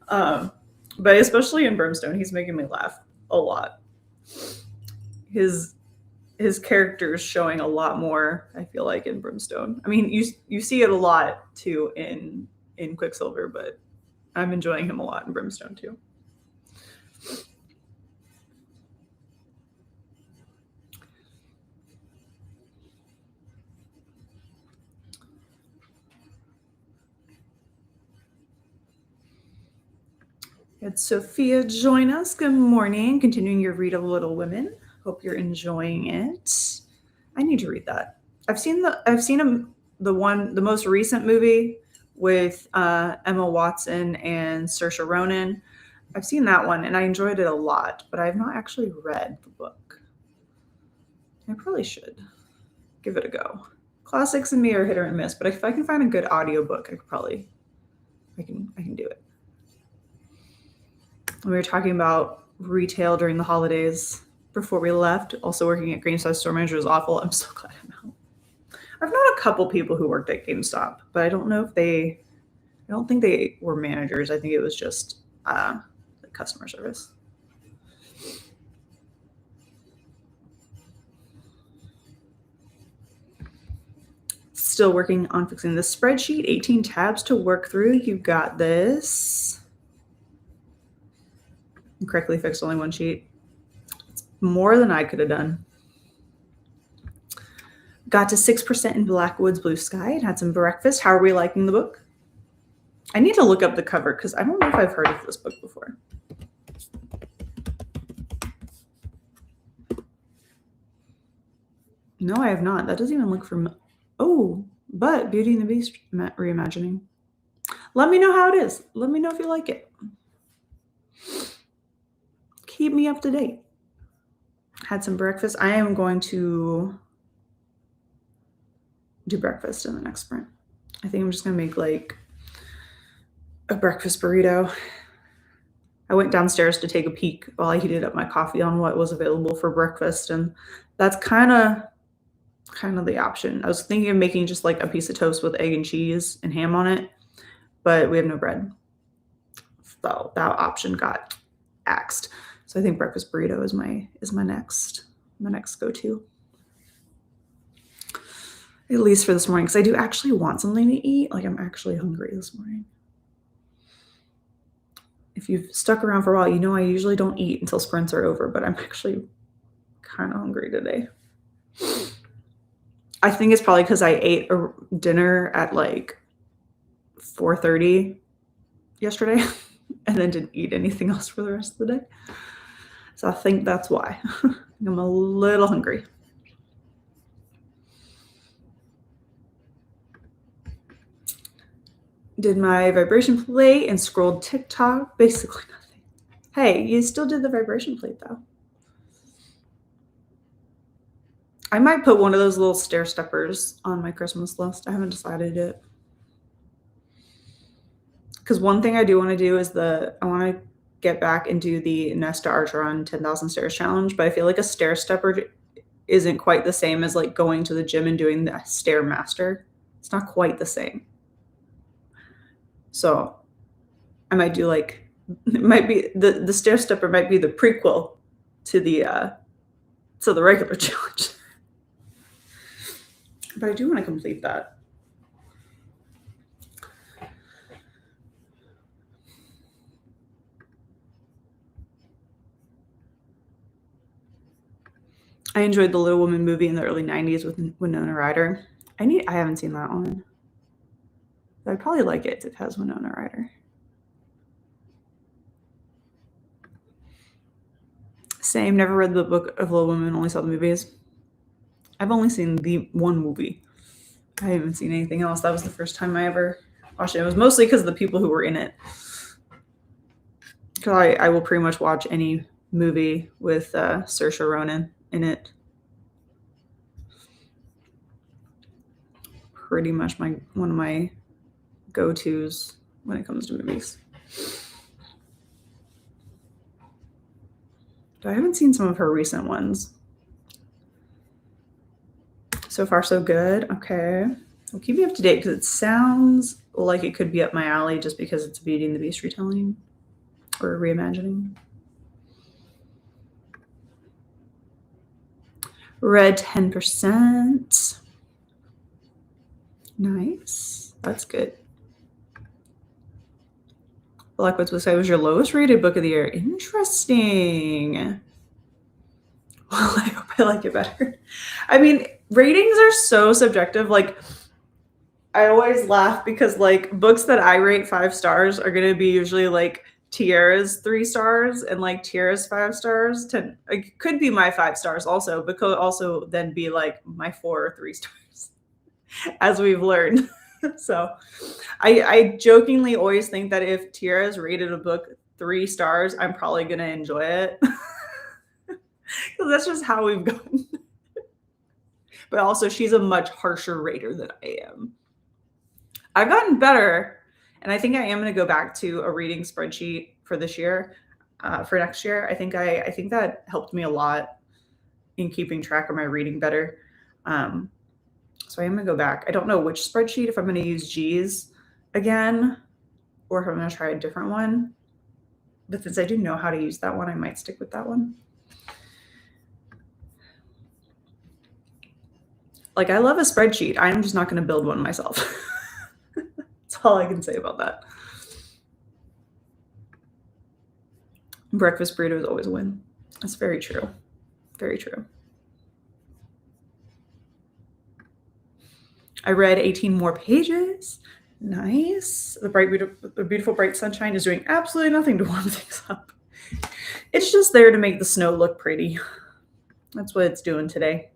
But especially in Brimstone, he's making me laugh a lot. His character's showing a lot more, I feel like, in Brimstone. I mean, you see it a lot too in Quicksilver, but I'm enjoying him a lot in Brimstone too. Had Sophia join us. Good morning. Continuing your read of Little Women. Hope you're enjoying it. I need to read that. I've seen the most recent movie with Emma Watson and Saoirse Ronan. I've seen that one and I enjoyed it a lot, but I have not actually read the book. I probably should give it a go. Classics and me are hit or miss, but if I can find a good audiobook, I can do it. We were talking about retail during the holidays before we left. Also working at GameStop store manager was awful. I'm so glad I'm out. I've known a couple people who worked at GameStop, but I don't think they were managers. I think it was just customer service. Still working on fixing the spreadsheet. 18 tabs to work through. You got this. Correctly fixed only one sheet. It's more than I could have done. Got to 6% in Blackwood's Blue Sky and had some breakfast. How are we liking the book? I need to look up the cover because I don't know if I've heard of this book before. No, I have not. That doesn't even look from... Oh, but Beauty and the Beast reimagining. Let me know how it is. Let me know if you like it. Keep me up to date. Had some breakfast. I am going to do breakfast in the next sprint. I think I'm just going to make like a breakfast burrito. I went downstairs to take a peek while I heated up my coffee on what was available for breakfast, and that's kind of the option. I was thinking of making just like a piece of toast with egg and cheese and ham on it, but we have no bread. So that option got axed. So I think breakfast burrito is my next go-to. At least for this morning, because I do actually want something to eat. Like I'm actually hungry this morning. If you've stuck around for a while, you know I usually don't eat until sprints are over, but I'm actually kind of hungry today. I think it's probably because I ate a dinner at like 4:30 yesterday and then didn't eat anything else for the rest of the day. So I think that's why. I'm a little hungry. Did my vibration plate and scrolled TikTok. Basically nothing. Hey, you still did the vibration plate though. I might put one of those little stair steppers on my Christmas list. I haven't decided yet. Because one thing I do want to do is I want to get back and do the Nesta Archer on 10,000 Stairs challenge, but I feel like a stair stepper isn't quite the same as like going to the gym and doing the Stair Master. It's not quite the same. So I might do like, it might be the stair stepper might be the prequel to the regular challenge. But I do want to complete that. I enjoyed the Little Women movie in the early 90s with Winona Ryder. I haven't seen that one. I'd probably like it if it has Winona Ryder. Same. Never read the book of Little Women, only saw the movies. I've only seen the one movie. I haven't seen anything else. That was the first time I ever watched it. It was mostly because of the people who were in it. Because I will pretty much watch any movie with Saoirse Ronan in it. Pretty much one of my go-tos when it comes to movies. I haven't seen some of her recent ones. So far, so good. Okay. Well, keep me up to date because it sounds like it could be up my alley just because it's a Beauty and the Beast retelling or reimagining. Read 10%. Nice. That's good. Blackwood's Website was your lowest rated book of the year. Interesting. Well, I hope I like it better. I mean, ratings are so subjective. Like, I always laugh because like books that I rate 5 stars are going to be usually like Tiara's 3 stars and like Tiara's 5 stars. It could be my 5 stars also, but could also then be like my 4 or 3 stars, as we've learned. So I jokingly always think that if Tiara's rated a book 3 stars, I'm probably going to enjoy it. Because that's just how we've gone. But also, she's a much harsher rater than I am. I've gotten better, and I think I am going to go back to a reading spreadsheet for this year, for next year. I think that helped me a lot in keeping track of my reading better. So I am going to go back. I don't know which spreadsheet, if I'm going to use G's again, or if I'm going to try a different one. But since I do know how to use that one, I might stick with that one. Like, I love a spreadsheet. I'm just not going to build one myself. That's all I can say about that. Breakfast burrito is always a win. That's very true. Very true. I read 18 more pages. Nice. The beautiful bright sunshine is doing absolutely nothing to warm things up. It's just there to make the snow look pretty. That's what it's doing today.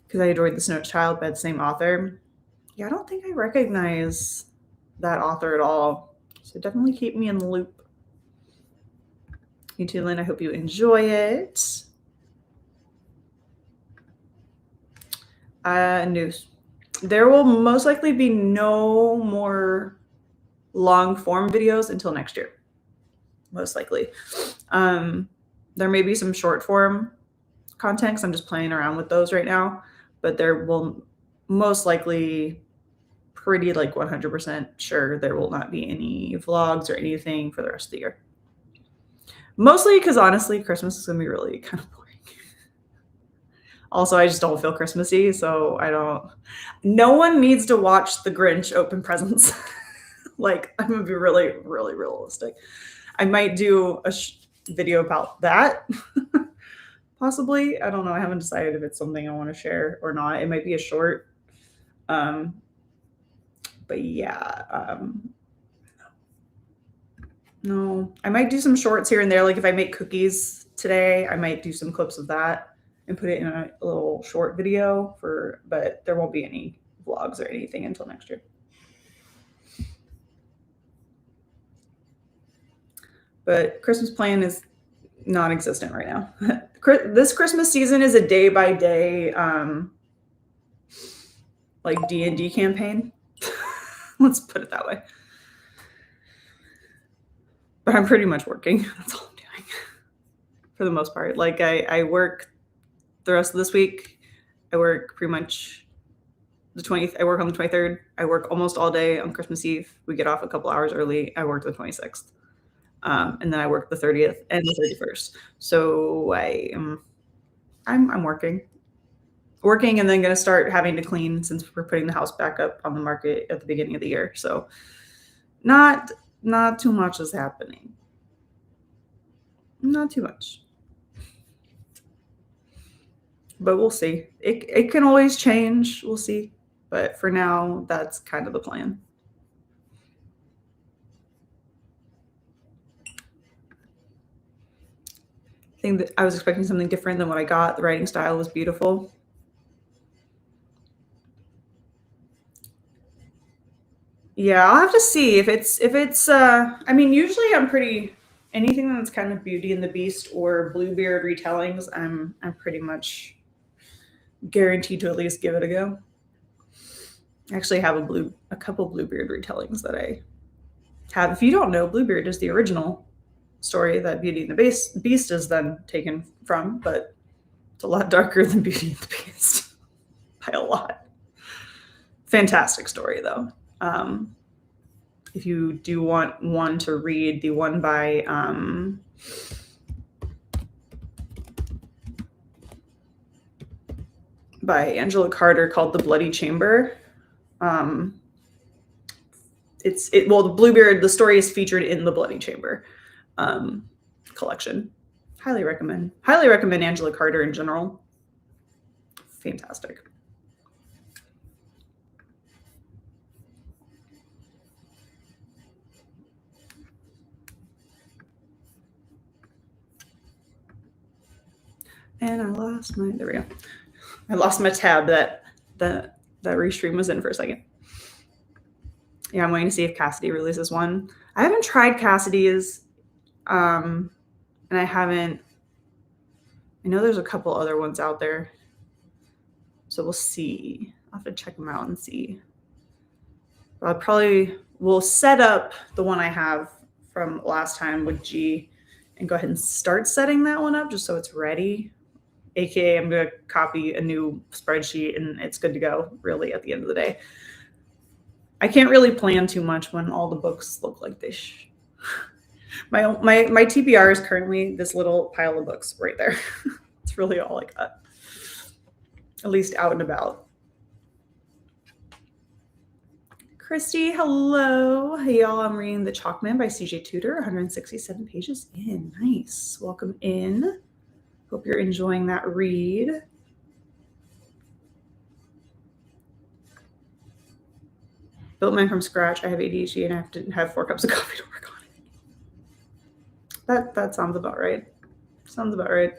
Because I Adored the Snow Child by the same author. Yeah, I don't think I recognize that author at all. So definitely keep me in the loop. You too, Lynn. I hope you enjoy it. News. There will most likely be no more long form videos until next year. Most likely. There may be some short form content because I'm just playing around with those right now. But there will most likely, pretty like 100% sure, there will not be any vlogs or anything for the rest of the year. Mostly because honestly, Christmas is going to be really kind of boring. Also, I just don't feel Christmassy, so no one needs to watch the Grinch open presents. Like, I'm going to be really, really realistic. I might do a video about that. Possibly. I don't know. I haven't decided if it's something I want to share or not. It might be a short. But yeah. No. I might do some shorts here and there. Like if I make cookies today, I might do some clips of that and put it in a little short video but there won't be any vlogs or anything until next year. But Christmas plan is non-existent right now. This Christmas season is a day-by-day like D&D campaign. Let's put it that way. But I'm pretty much working. That's all I'm doing for the most part. Like I work the rest of this week. I work pretty much the 20th. I work on the 23rd. I work almost all day on Christmas Eve. We get off a couple hours early. I work the 26th. And then I work the 30th and the 31st. So I'm working and then going to start having to clean since we're putting the house back up on the market at the beginning of the year. So not too much is happening. Not too much. But we'll see. It can always change. We'll see. But for now, that's kind of the plan. think that I was expecting something different than what I got. The writing style was beautiful. Yeah, I'll have to see if it's I mean, usually I'm pretty anything that's kind of Beauty and the Beast or Bluebeard retellings, I'm pretty much guaranteed to at least give it a go. I actually have a couple Bluebeard retellings that I have. If you don't know, Bluebeard is the original story that Beauty and the Beast is then taken from, but it's a lot darker than Beauty and the Beast by a lot. Fantastic story though. If you do want one to read, the one by Angela Carter called The Bloody Chamber. Well, the Bluebeard, the story is featured in the Bloody Chamber collection. Highly recommend Angela Carter in general. Fantastic. And I lost my, there we go. I lost my tab that restream was in for a second. Yeah, I'm waiting to see if Cassidy releases one. I haven't tried Cassidy's, and I know there's a couple other ones out there. So we'll see. I'll have to check them out and see. I probably will set up the one I have from last time with G and go ahead and start setting that one up just so it's ready. AKA, I'm going to copy a new spreadsheet and it's good to go, really, at the end of the day. I can't really plan too much when all the books look like this. My TBR is currently this little pile of books right there. It's really all I got, at least out and about. Christy, hello. Hey, y'all. I'm reading The Chalkman by CJ Tudor, 167 pages in. Nice. Welcome in. Hope you're enjoying that read. Built mine from scratch. I have ADHD and I have to have 4 cups of coffee to work on it. That sounds about right. Sounds about right.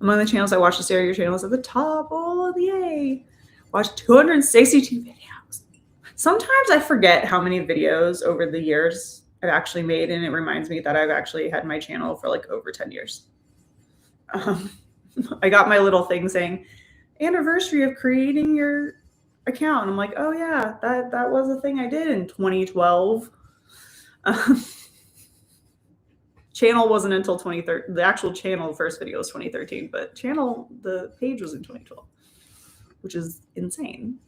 Among the channels I watch this year, your channel is at the top. Oh, yay. Watched 262 videos. Sometimes I forget how many videos over the years I've actually made, and it reminds me that I've actually had my channel for like over 10 years. I got my little thing saying anniversary of creating your account. I'm like, oh yeah, that was a thing I did in 2012. Channel wasn't until 2013. The actual channel first video was 2013, but the page was in 2012, which is insane.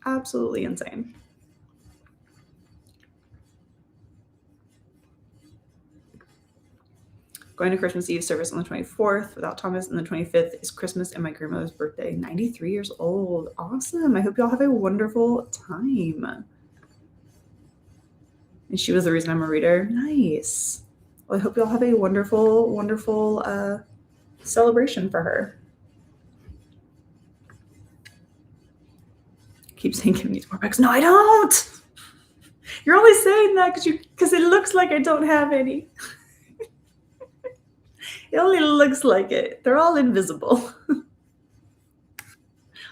Absolutely insane. Going to Christmas Eve service on the 24th without Thomas, and the 25th is Christmas and my grandmother's birthday. 93 years old. Awesome. I hope y'all have a wonderful time. And she was the reason I'm a reader. Nice. Well, I hope y'all have a wonderful, wonderful celebration for her. Keep saying give me more books. No, I don't. You're only saying that because it looks like I don't have any. It only looks like it. They're all invisible.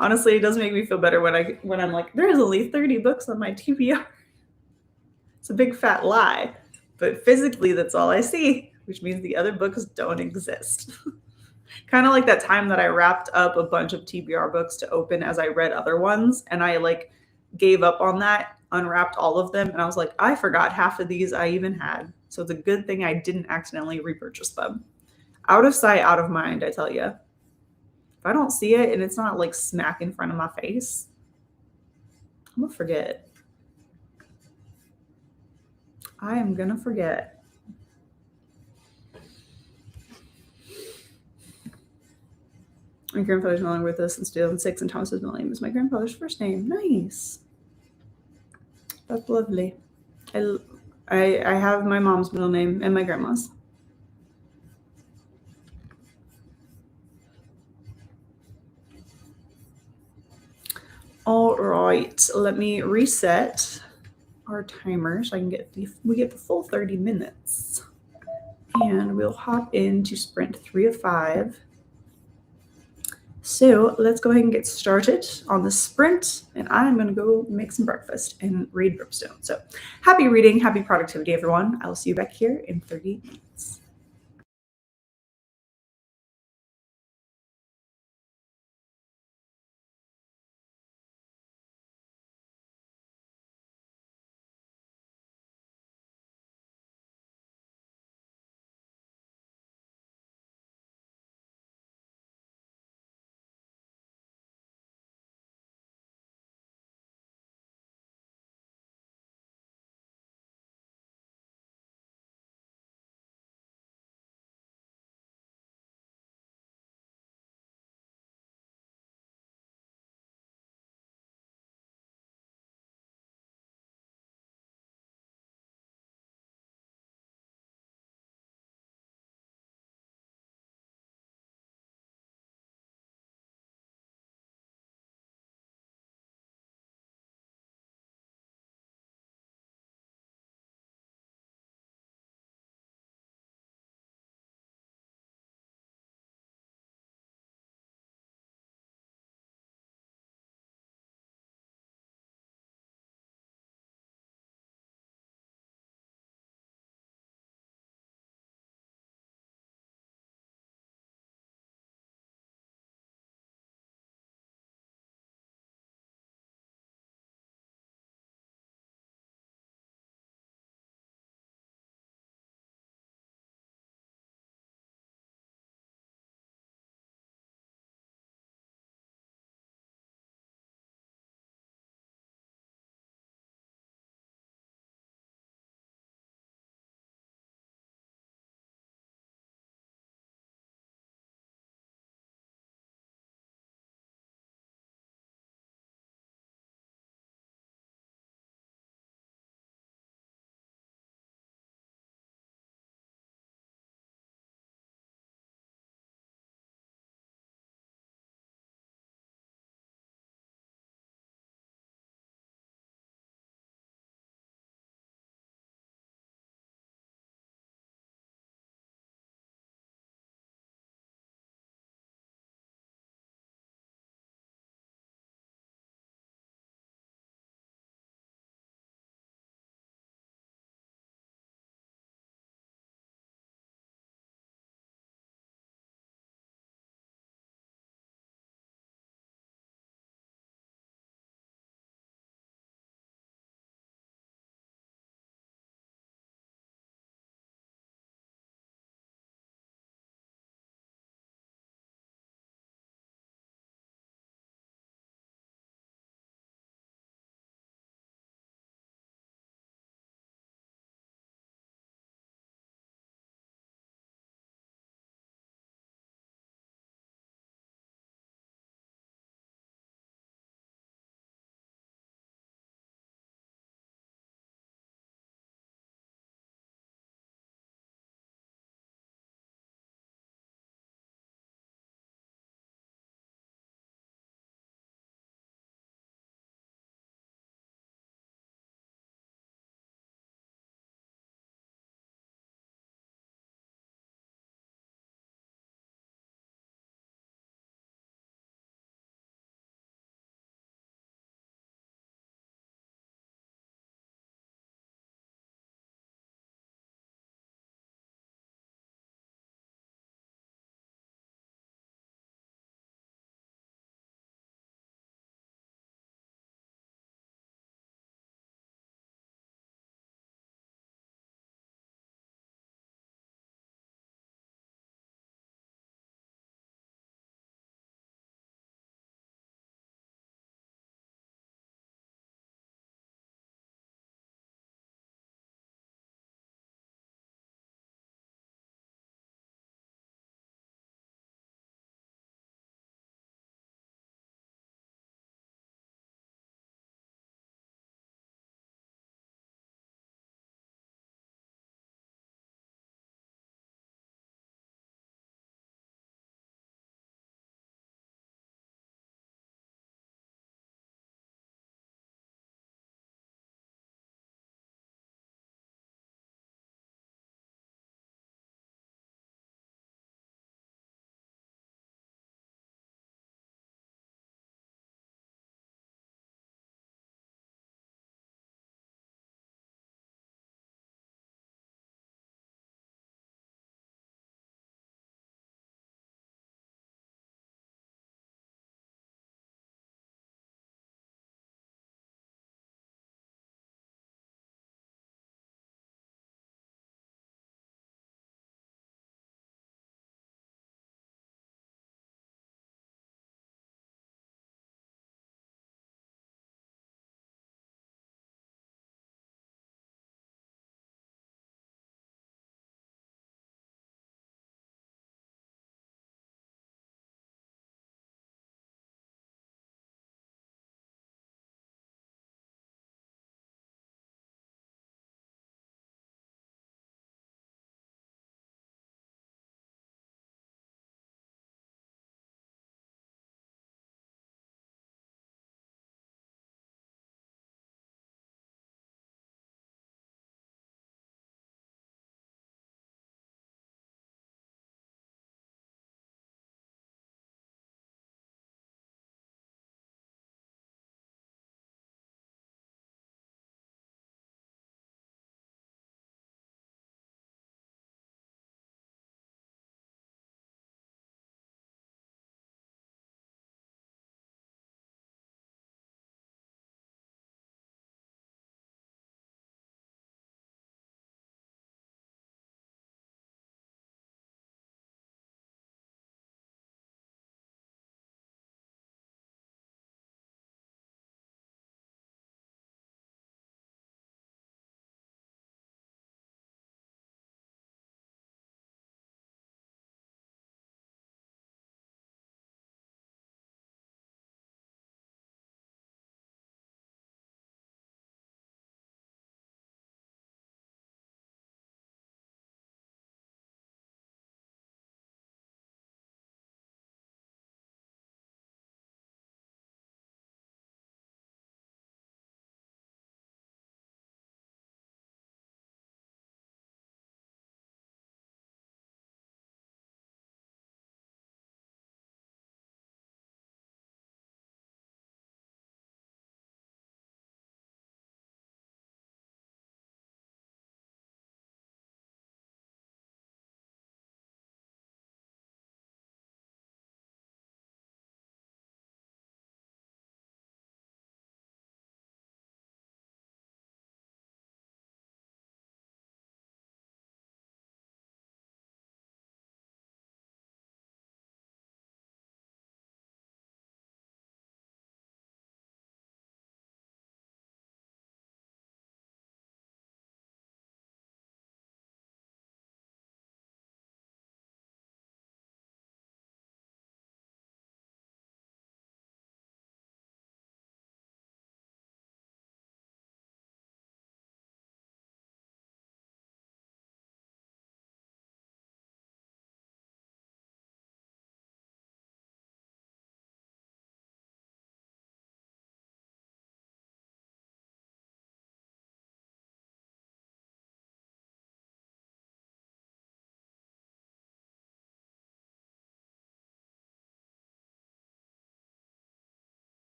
Honestly, it does make me feel better when I'm like, there's only 30 books on my TBR. It's a big fat lie, but physically that's all I see, which means the other books don't exist. Kind of like that time that I wrapped up a bunch of TBR books to open as I read other ones, and I like gave up on that, unwrapped all of them, and I was like, I forgot half of these I even had. So it's a good thing I didn't accidentally repurchase them. Out of sight, out of mind, I tell you. If I don't see it and it's not like smack in front of my face, I'm gonna forget. I am gonna forget. My grandfather's no longer with us since 2006, and Thomas's middle name is my grandfather's first name. Nice. That's lovely. I have my mom's middle name and my grandma's. All right, let me reset our timer so I can we get the full 30 minutes. and we'll hop into sprint 3 of 5. So let's go ahead and get started on the sprint, and I'm going to go make some breakfast and read Brimstone. So happy reading, happy productivity, everyone. I will see you back here in 30 minutes.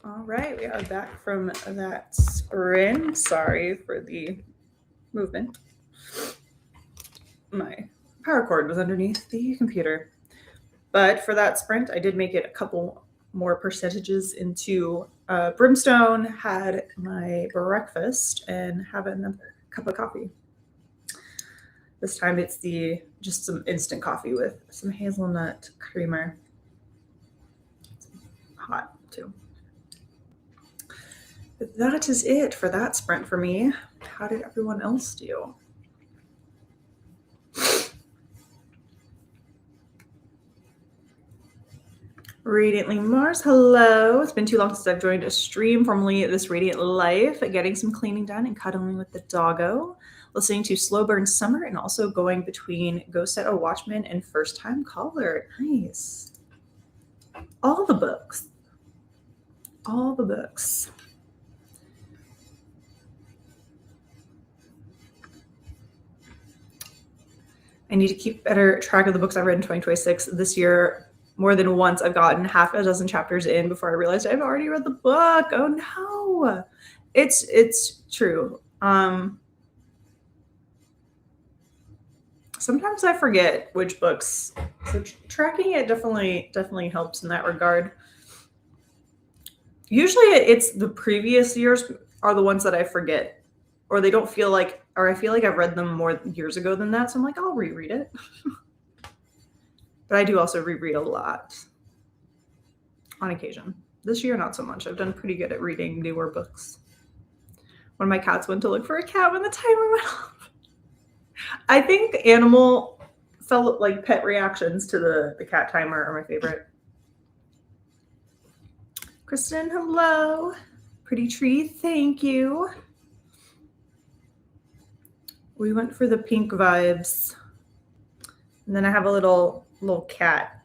All right, we are back from that sprint. Sorry for the movement. My power cord was underneath the computer. But for that sprint, I did make it a couple more percentages into Brimstone, had my breakfast, and have another cup of coffee. This time it's just some instant coffee with some hazelnut creamer. It's hot too. But that is it for that sprint for me. How did everyone else do? Radiantly Mars, hello. It's been too long since I've joined a stream, formerly This Radiant Life, getting some cleaning done and cuddling with the doggo, listening to Slow Burn Summer, and also going between Go Set a Watchman and First Time Caller. Nice. All the books. All the books. I need to keep better track of the books I read in 2026. This year, more than once, I've gotten half a dozen chapters in before I realized I've already read the book. Oh no. It's true. Sometimes I forget which books. So tracking it definitely helps in that regard. Usually it's the previous years are the ones that I forget, or they don't feel like, or I feel like I've read them more years ago than that. So I'm like, I'll reread it. But I do also reread a lot on occasion. This year, not so much. I've done pretty good at reading newer books. One of my cats went to look for a cat when the timer went off. I think animal pet reactions to the cat timer are my favorite. Kristen, hello. Pretty tree, thank you. We went for the pink vibes. And then I have a little cat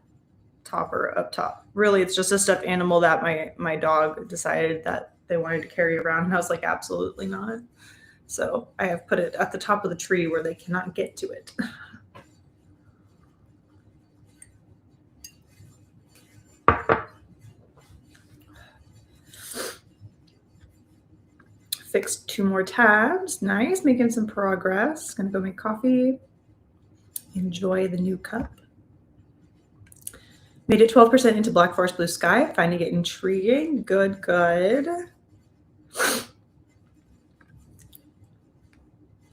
topper up top. Really, it's just a stuffed animal that my dog decided that they wanted to carry around. And I was like, absolutely not. So I have put it at the top of the tree where they cannot get to it. Fixed 2 more tabs. Nice, making some progress. Gonna go make coffee. Enjoy the new cup. Made it 12% into Black Forest Blue Sky. Finding it intriguing. Good.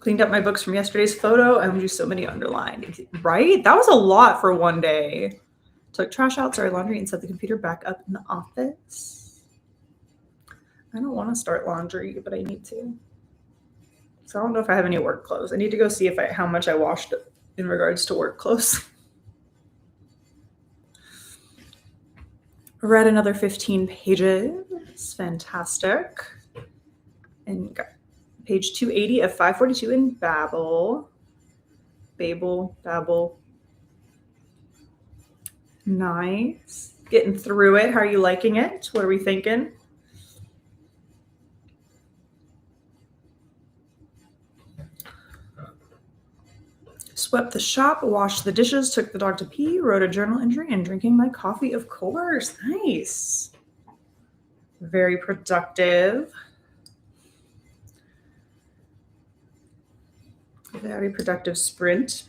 Cleaned up my books from yesterday's photo. I'm just so many underlined. Right? That was a lot for one day. Took trash out, started laundry, and set the computer back up in the office. I don't want to start laundry, but I need to. So I don't know if I have any work clothes. I need to go see how much I washed in regards to work clothes. Read another 15 pages. Fantastic. And got page 280 of 542 in Babel. Nice. Getting through it. How are you liking it? What are we thinking? Swept the shop, washed the dishes, took the dog to pee, wrote a journal entry, and drinking my coffee, of course. Nice. Very productive. Very productive sprint.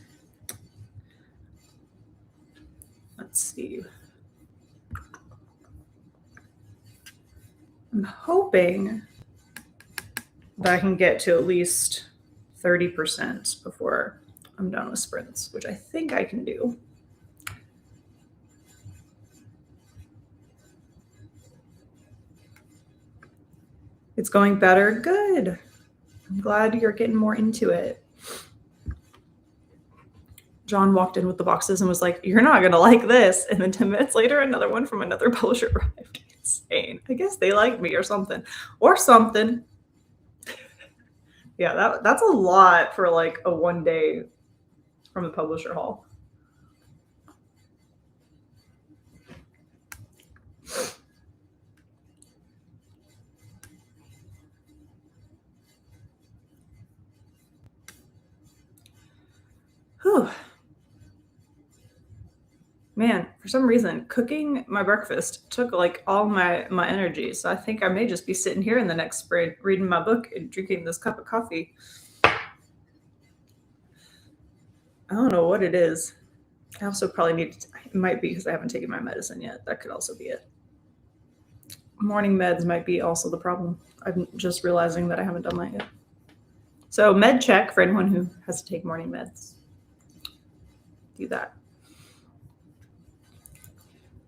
Let's see. I'm hoping that I can get to at least 30% before I'm done with sprints, which I think I can do. It's going better. Good. I'm glad you're getting more into it. John walked in with the boxes and was like, you're not going to like this. And then 10 minutes later, another one from another publisher arrived. Insane. I guess they like me or something. Yeah, that's a lot for like a one day from the publisher hall. Whew. Man, For some reason, cooking my breakfast took like all my energy. So I think I may just be sitting here in the next sprint reading my book and drinking this cup of coffee. I don't know what it is. I also probably need to, it might be because I haven't taken my medicine yet. That could also be it. Morning meds might be also the problem. I'm just realizing that I haven't done that yet. So med check for anyone who has to take morning meds. Do that.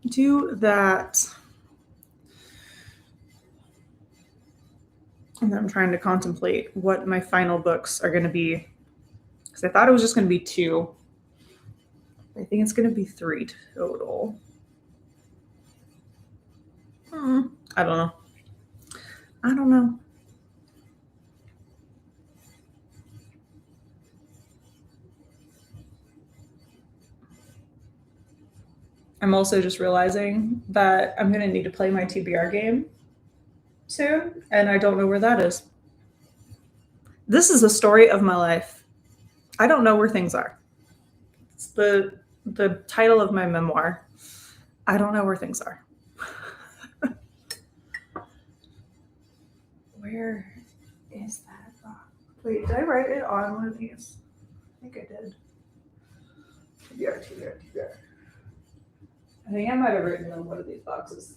Do that. And then I'm trying to contemplate what my final books are going to be. Because I thought it was just going to be 2. I think it's going to be 3 total. I don't know. I'm also just realizing that I'm going to need to play my TBR game soon, and I don't know where that is. This is the story of my life. I don't know where things are. It's the title of my memoir. I don't know where things are. Where is that box? Wait, did I write it on one of these? I think I did. TBR. I think I might have written on one of these boxes.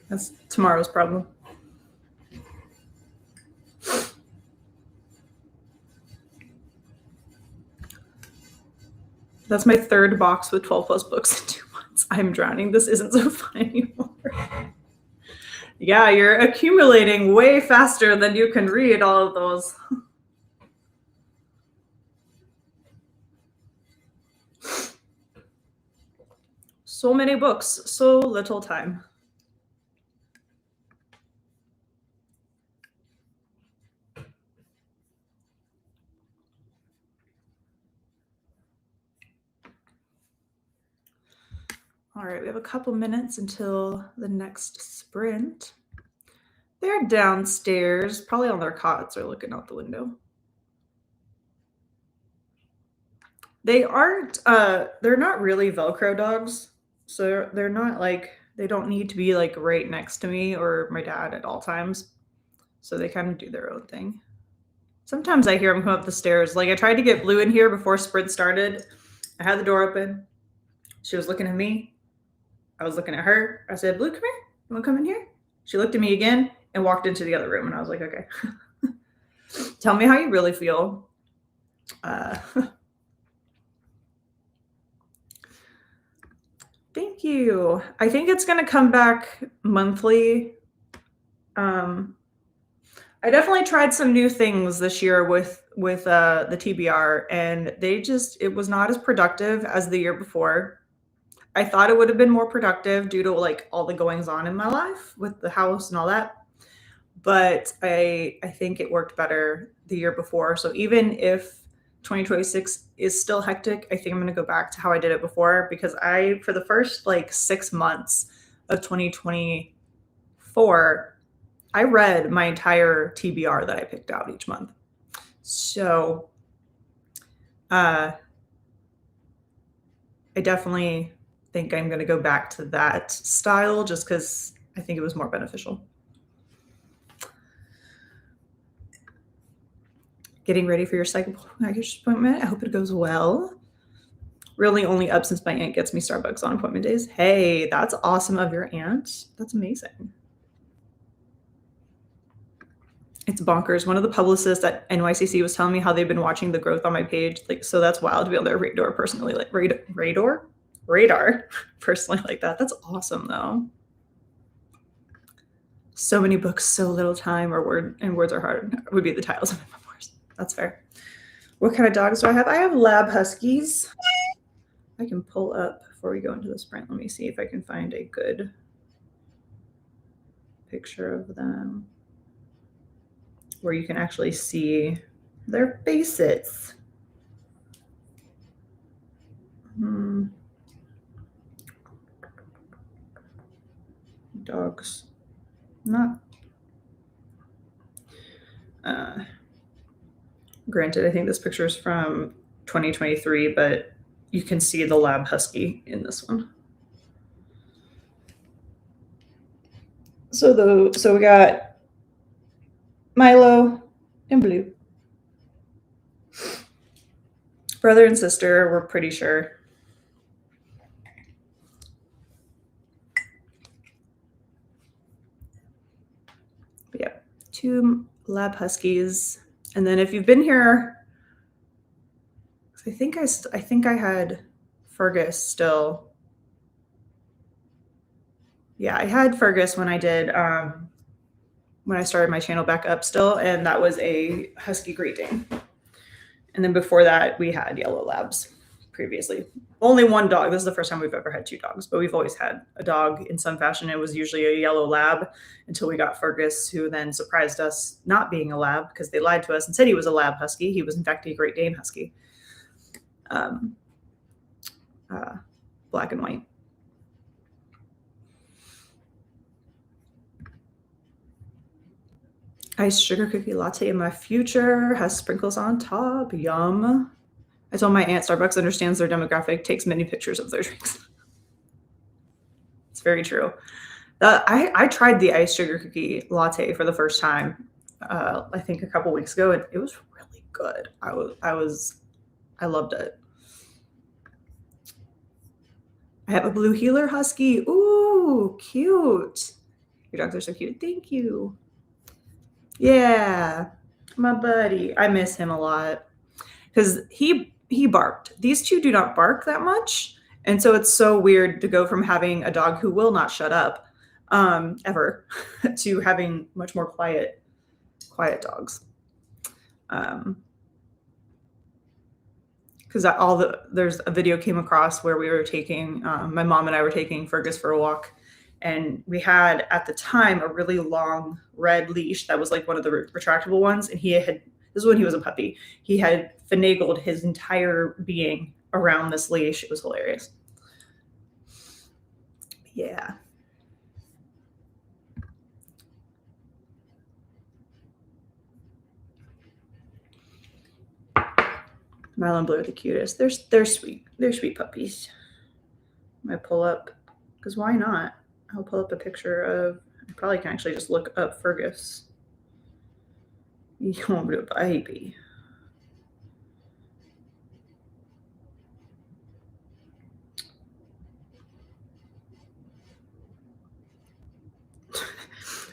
That's tomorrow's problem. That's my 3rd box with 12 plus books in 2 months. I'm drowning. This isn't so fun anymore. Yeah, you're accumulating way faster than you can read all of those. So many books, so little time. All right, we have a couple minutes until the next sprint. They're downstairs, probably on their cots or looking out the window. They aren't, they're not really Velcro dogs. So they're not like, they don't need to be like right next to me or my dad at all times. So they kind of do their own thing. Sometimes I hear them come up the stairs. Like I tried to get Blue in here before sprint started. I had the door open. She was looking at me. I was looking at her. I said, Blue, come here. You want to come in here? She looked at me again and walked into the other room. And I was like, okay. Tell me how you really feel. Thank you. I think it's going to come back monthly. I definitely tried some new things this year with the TBR, and it was not as productive as the year before. I thought it would have been more productive due to like all the goings on in my life with the house and all that. But I think it worked better the year before. So even if 2026 is still hectic, I think I'm going to go back to how I did it before, because for the first like 6 months of 2024, I read my entire TBR that I picked out each month. So I definitely think I'm going to go back to that style just because I think it was more beneficial. Getting ready for your psychiatrist appointment. I hope it goes well. Really only up since my aunt gets me Starbucks on appointment days. Hey, that's awesome of your aunt. That's amazing. It's bonkers. One of the publicists at NYCC was telling me how they've been watching the growth on my page. Like, so that's wild to be on their radar personally, like radar personally like that. That's awesome though. So many books, so little time, words are hard would be the titles of my memoirs. That's fair. What kind of dogs do I have? I have lab huskies. I can pull up before we go into the sprint. Let me see if I can find a good picture of them where you can actually see their faces. Dogs. Not. Granted, I think this picture is from 2023, but you can see the lab husky in this one. So we got Milo and Blue. Brother and sister, we're pretty sure. But yeah, 2 lab huskies. And then if you've been here, I think I had Fergus still. Yeah, I had Fergus when I did when I started my channel back up still, and that was a husky Great Dane. And then before that, we had yellow labs previously. Only 1 dog. This is the first time we've ever had 2 dogs, but we've always had a dog in some fashion. It was usually a yellow lab until we got Fergus, who then surprised us not being a lab because they lied to us and said he was a lab husky. He was in fact a Great Dane husky. Black and white. Iced sugar cookie latte in my future, has sprinkles on top. Yum. I told my aunt Starbucks understands their demographic, takes many pictures of their drinks. It's very true. I tried the iced sugar cookie latte for the first time, I think a couple weeks ago, and it was really good. I loved it. I have a blue heeler husky. Ooh, cute. Your dogs are so cute. Thank you. Yeah, my buddy. I miss him a lot because he barked. These 2 do not bark that much. And so it's so weird to go from having a dog who will not shut up ever to having much more quiet dogs. Because there's a video came across where we were taking, my mom and I were taking Fergus for a walk. And we had, at the time, a really long red leash that was like one of the retractable ones. And this is when he was a puppy. He had finagled his entire being around this leash. It was hilarious. Yeah. Milo and Blue are the cutest. They're sweet. They're sweet puppies. I might pull up, because why not? I'll pull up a picture of, I probably can actually just look up Fergus. You want a baby.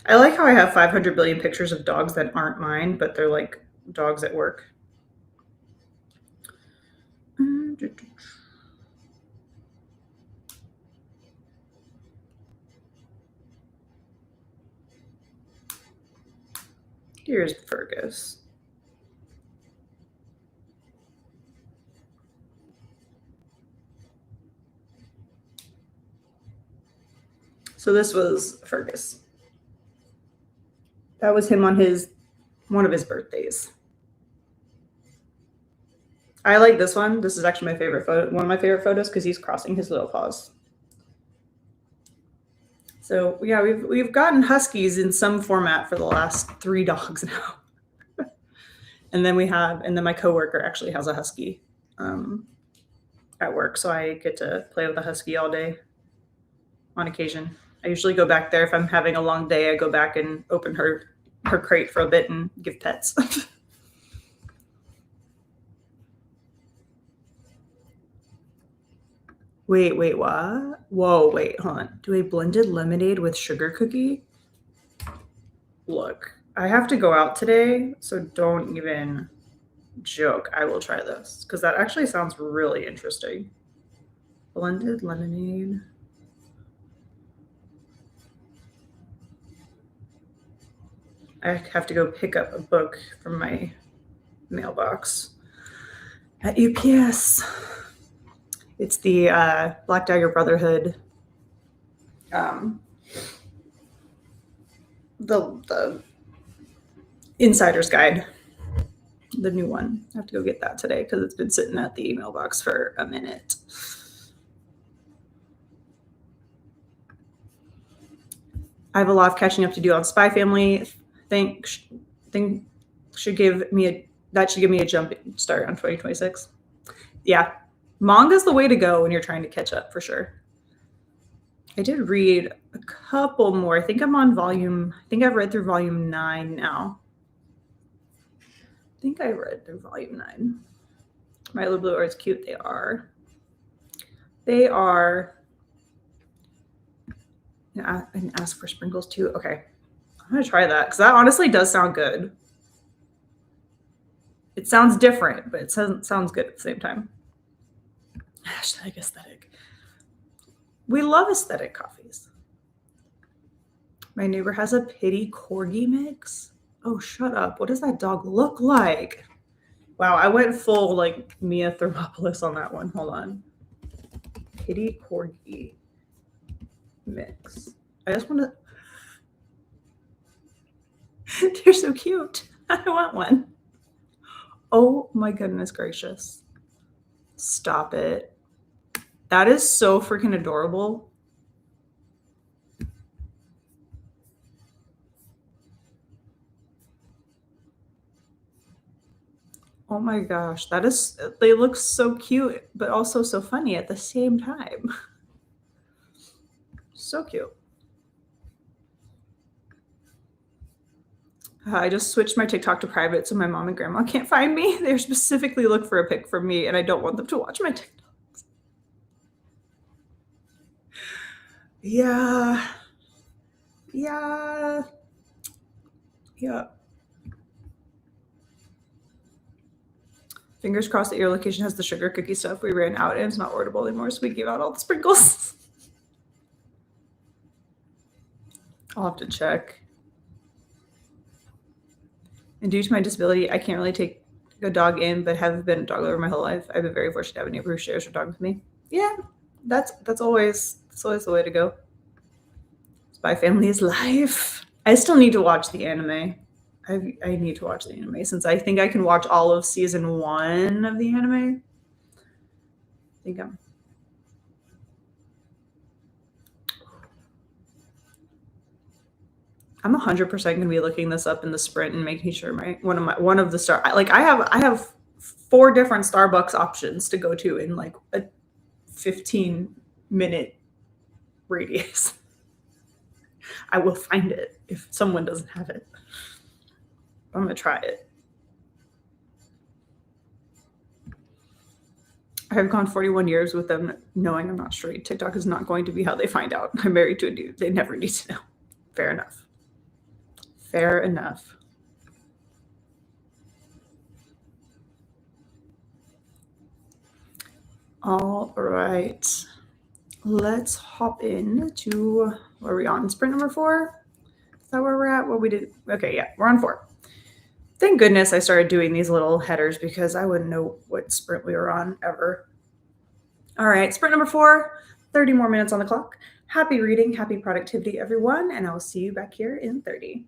I like how I have 500 billion pictures of dogs that aren't mine, but they're like dogs at work. Here's Fergus. So this was Fergus. That was him on one of his birthdays. I like this one. This is actually my favorite photo, one of my favorite photos, because he's crossing his little paws. So yeah, we've gotten huskies in some format for the last 3 dogs now. And then my coworker actually has a husky at work, so I get to play with a husky all day on occasion. I usually go back there if I'm having a long day. I go back and open her crate for a bit and give pets. Wait, what? Whoa, wait, hold on. Do a blended lemonade with sugar cookie? Look, I have to go out today, so don't even joke. I will try this, because that actually sounds really interesting. Blended lemonade. I have to go pick up a book from my mailbox at UPS. It's the Black Dagger Brotherhood, the Insider's Guide, the new one. I have to go get that today because it's been sitting at the mailbox for a minute. I have a lot of catching up to do on Spy Family. Thank should give me a jump start on 2026. Yeah, manga's the way to go when you're trying to catch up, for sure. I did read a couple more. I think I've read through volume 9 now. I think I read through volume 9. My Little Blue Are cute. They are. And ask for sprinkles too. Okay, I'm gonna try that because that honestly does sound good. It sounds different, but it sounds good at the same time. Hashtag aesthetic. We love aesthetic coffees. My neighbor has a pity corgi mix. Oh, shut up. What does that dog look like? Wow, I went full like Mia Thermopolis on that one. Hold on. Pity corgi mix. I just want to. They're so cute. I want one. Oh my goodness gracious. Stop it. That is so freaking adorable. Oh my gosh, they look so cute, but also so funny at the same time. So cute. I just switched my TikTok to private so my mom and grandma can't find me. They specifically look for a pic from me, and I don't want them to watch my TikToks. Yeah. Fingers crossed that your location has the sugar cookie stuff. We ran out and it's not orderable anymore, so we gave out all the sprinkles. I'll have to check. And due to my disability, I can't really take a dog in, but have been a dog lover my whole life. I've been very fortunate to have a neighbor who shares her dog with me. Yeah, that's always the way to go. Spy Family is life. I still need to watch the anime. I need to watch the anime since I think I can watch all of season 1 of the anime. I think I'm 100% going to be looking this up in the sprint and making sure one of the star like I have 4 different Starbucks options to go to in like a 15-minute radius. I will find it if someone doesn't have it. I'm going to try it. I have gone 41 years with them knowing I'm not straight. TikTok is not going to be how they find out I'm married to a dude. They never need to know. Fair enough. Fair enough. All right. Let's hop in to, where are we on? Sprint number 4? Is that where we're at? What we did? Okay, yeah, we're on 4. Thank goodness I started doing these little headers because I wouldn't know what sprint we were on ever. All right, sprint number 4, 30 more minutes on the clock. Happy reading, happy productivity, everyone, and I'll see you back here in 30.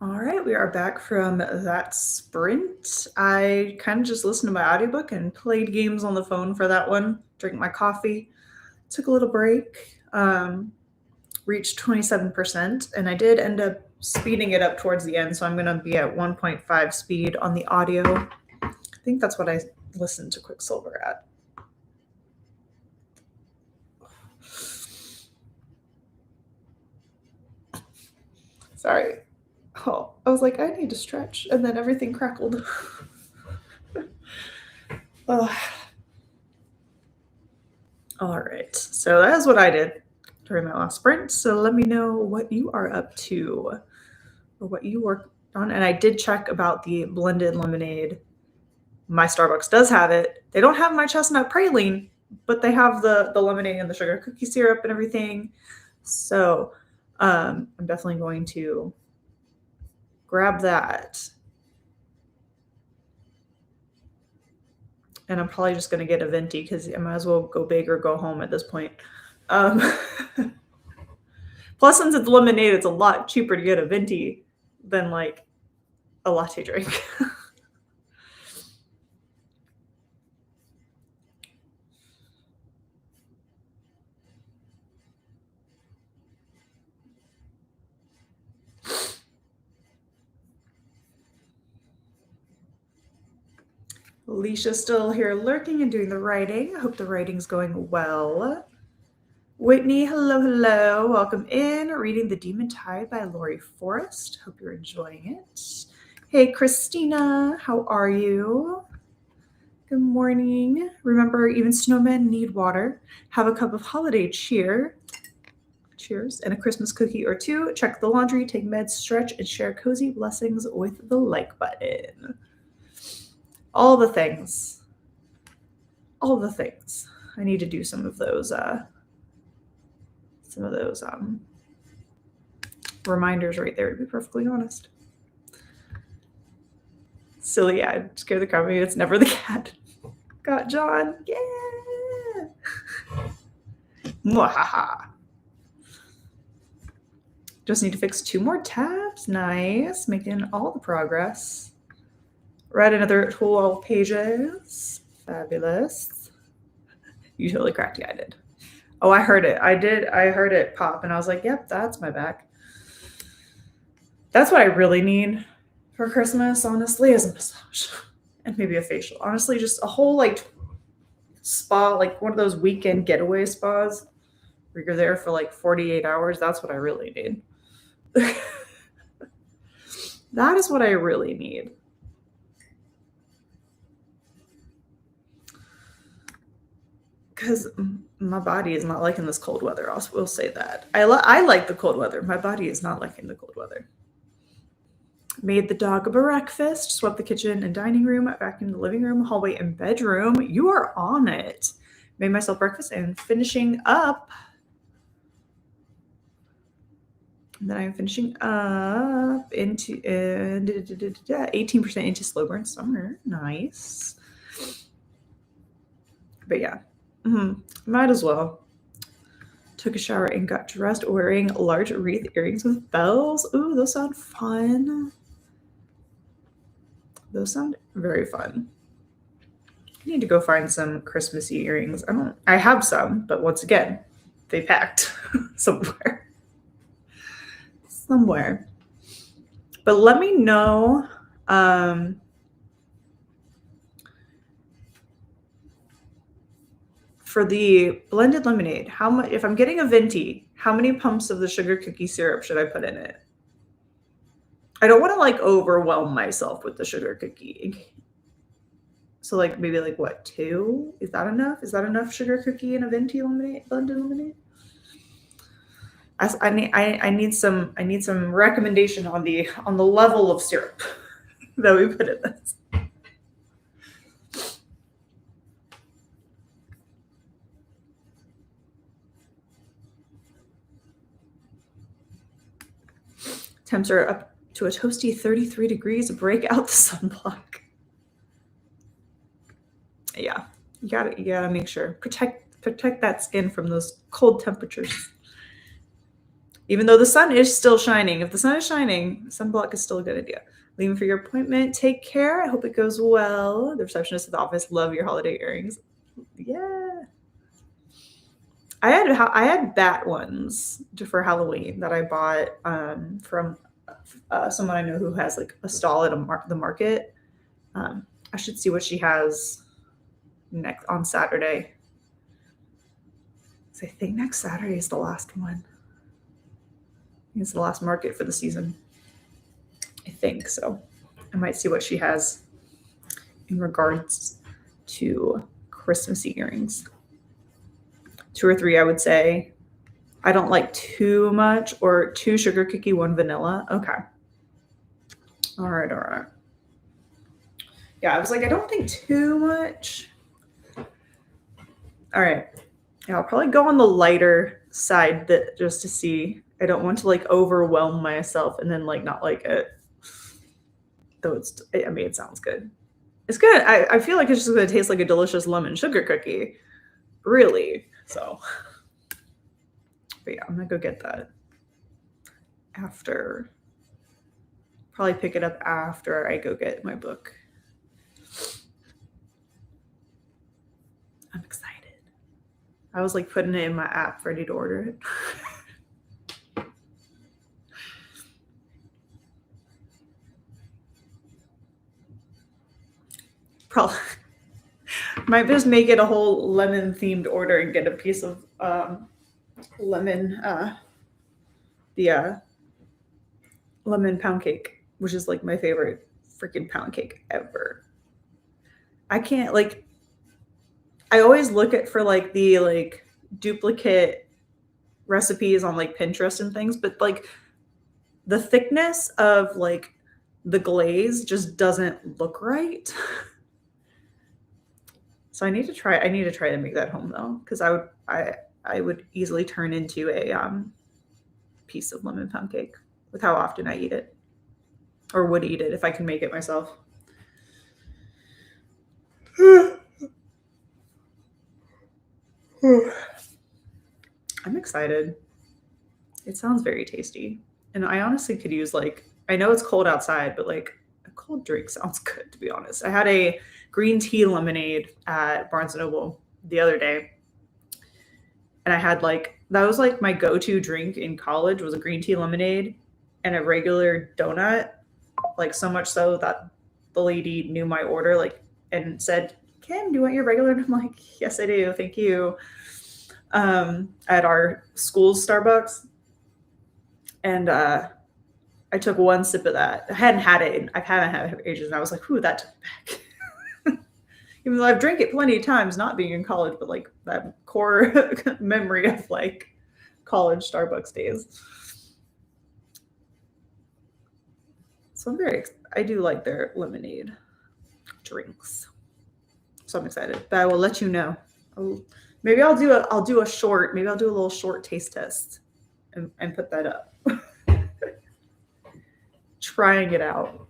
All right, we are back from that sprint. I kind of just listened to my audiobook and played games on the phone for that one, drank my coffee, took a little break, reached 27%, and I did end up speeding it up towards the end, so I'm going to be at 1.5 speed on the audio. I think that's what I listened to Quicksilver at. Sorry. Oh, I was like, I need to stretch, and then everything crackled. All right, so that is what I did during my last sprint. So let me know what you are up to or what you worked on. And I did check about the blended lemonade. My Starbucks does have it. They don't have my chestnut praline, but they have the lemonade and the sugar cookie syrup and everything. So I'm definitely going to grab that. And I'm probably just going to get a venti because I might as well go big or go home at this point. Plus, since it's lemonade, it's a lot cheaper to get a venti than like a latte drink. Alicia's still here lurking and doing the writing. I hope the writing's going well. Whitney, hello, hello. Welcome in. Reading The Demon Tide by Lori Forrest. Hope you're enjoying it. Hey, Christina, how are you? Good morning. Remember, even snowmen need water. Have a cup of holiday cheer. Cheers. And a Christmas cookie or two. Check the laundry, take meds, stretch, and share cozy blessings with the like button. All the things. All the things. I need to do some of those reminders right there, to be perfectly honest. Silly ad, scare the crap out of me. It's never the cat. Got John. Yeah. Mwahaha. Just need to fix 2 more tabs. Nice. Making all the progress. Read another 12 pages. Fabulous. You totally cracked. Yeah, I did. Oh, I heard it. I heard it pop, and I was like, yep, that's my back. That's what I really need for Christmas, honestly, is a massage and maybe a facial. Honestly, just a whole like spa, like one of those weekend getaway spas where you're there for like 48 hours. That's what I really need. That is what I really need. Because my body is not liking this cold weather. I will say that. I like the cold weather. My body is not liking the cold weather. Made the dog a breakfast, swept the kitchen and dining room, back in the living room, hallway, and bedroom. You are on it. Made myself breakfast and finishing up. And then I'm finishing up into 18% into slow burn summer. Nice. But yeah, might as well. Took a shower and got dressed, wearing large wreath earrings with bells. Ooh, those sound fun. Those sound very fun. I need to go find some Christmassy earrings. I have some, but once again, they packed somewhere. But let me know for the blended lemonade, how much, if I'm getting a venti, how many pumps of the sugar cookie syrup should I put in it? I don't want to like overwhelm myself with the sugar cookie. So like maybe like what, 2? Is that enough? Is that enough sugar cookie in a venti lemonade, blended lemonade? I need some recommendation on the level of syrup that we put in this. Temps are up to a toasty 33 degrees. Break out the sunblock. Yeah, you gotta make sure protect that skin from those cold temperatures. Even though the sun is still shining. If the sun is shining, sunblock is still a good idea. Leaving for your appointment. Take care. I hope it goes well. The receptionist at the office. Love your holiday earrings. Yeah. I had bat ones for Halloween that I bought from someone I know who has like a stall at the market. I should see what she has next on Saturday. So I think next Saturday is the last one. It's the last market for the season. I think so. I might see what she has in regards to Christmassy earrings. 2 or 3, I would say. I don't like too much, or 2 sugar cookie, 1 vanilla. Okay. All right. Yeah, I was like, I don't think too much. All right. Yeah, I'll probably go on the lighter side just to see. I don't want to like overwhelm myself and then like not like it. Though it sounds good. It's good. I feel like it's just going to taste like a delicious lemon sugar cookie. Really. So, but yeah, I'm going to go get that after. Probably pick it up after I go get my book. I'm excited. I was like putting it in my app ready to order it. Probably might just make it a whole lemon themed order and get a piece of lemon lemon pound cake, which is like my favorite freaking pound cake ever. I can't like I always look at for like the like duplicate recipes on like Pinterest and things, but like the thickness of like the glaze just doesn't look right. So I need to try to make that home though, because I would easily turn into a piece of lemon pound cake with how often I eat it, or would eat it if I can make it myself. I'm excited. It sounds very tasty. And I honestly could use like, I know it's cold outside, but like a cold drink sounds good, to be honest. I had a green tea lemonade at Barnes & Noble the other day. And I had like, that was like my go-to drink in college was a green tea lemonade and a regular donut. Like so much so that the lady knew my order, like, and said, Kim, do you want your regular? And I'm like, yes, I do. Thank you. At our school's Starbucks. And I took one sip of that. I hadn't had it for ages. And I was like, ooh, that took me back. Even though I've drank it plenty of times, not being in college, but like that core memory of like college Starbucks days. So I do like their lemonade drinks. So I'm excited. But I will let you know. Maybe I'll do a short, maybe I'll do a little short taste test and put that up. Trying it out.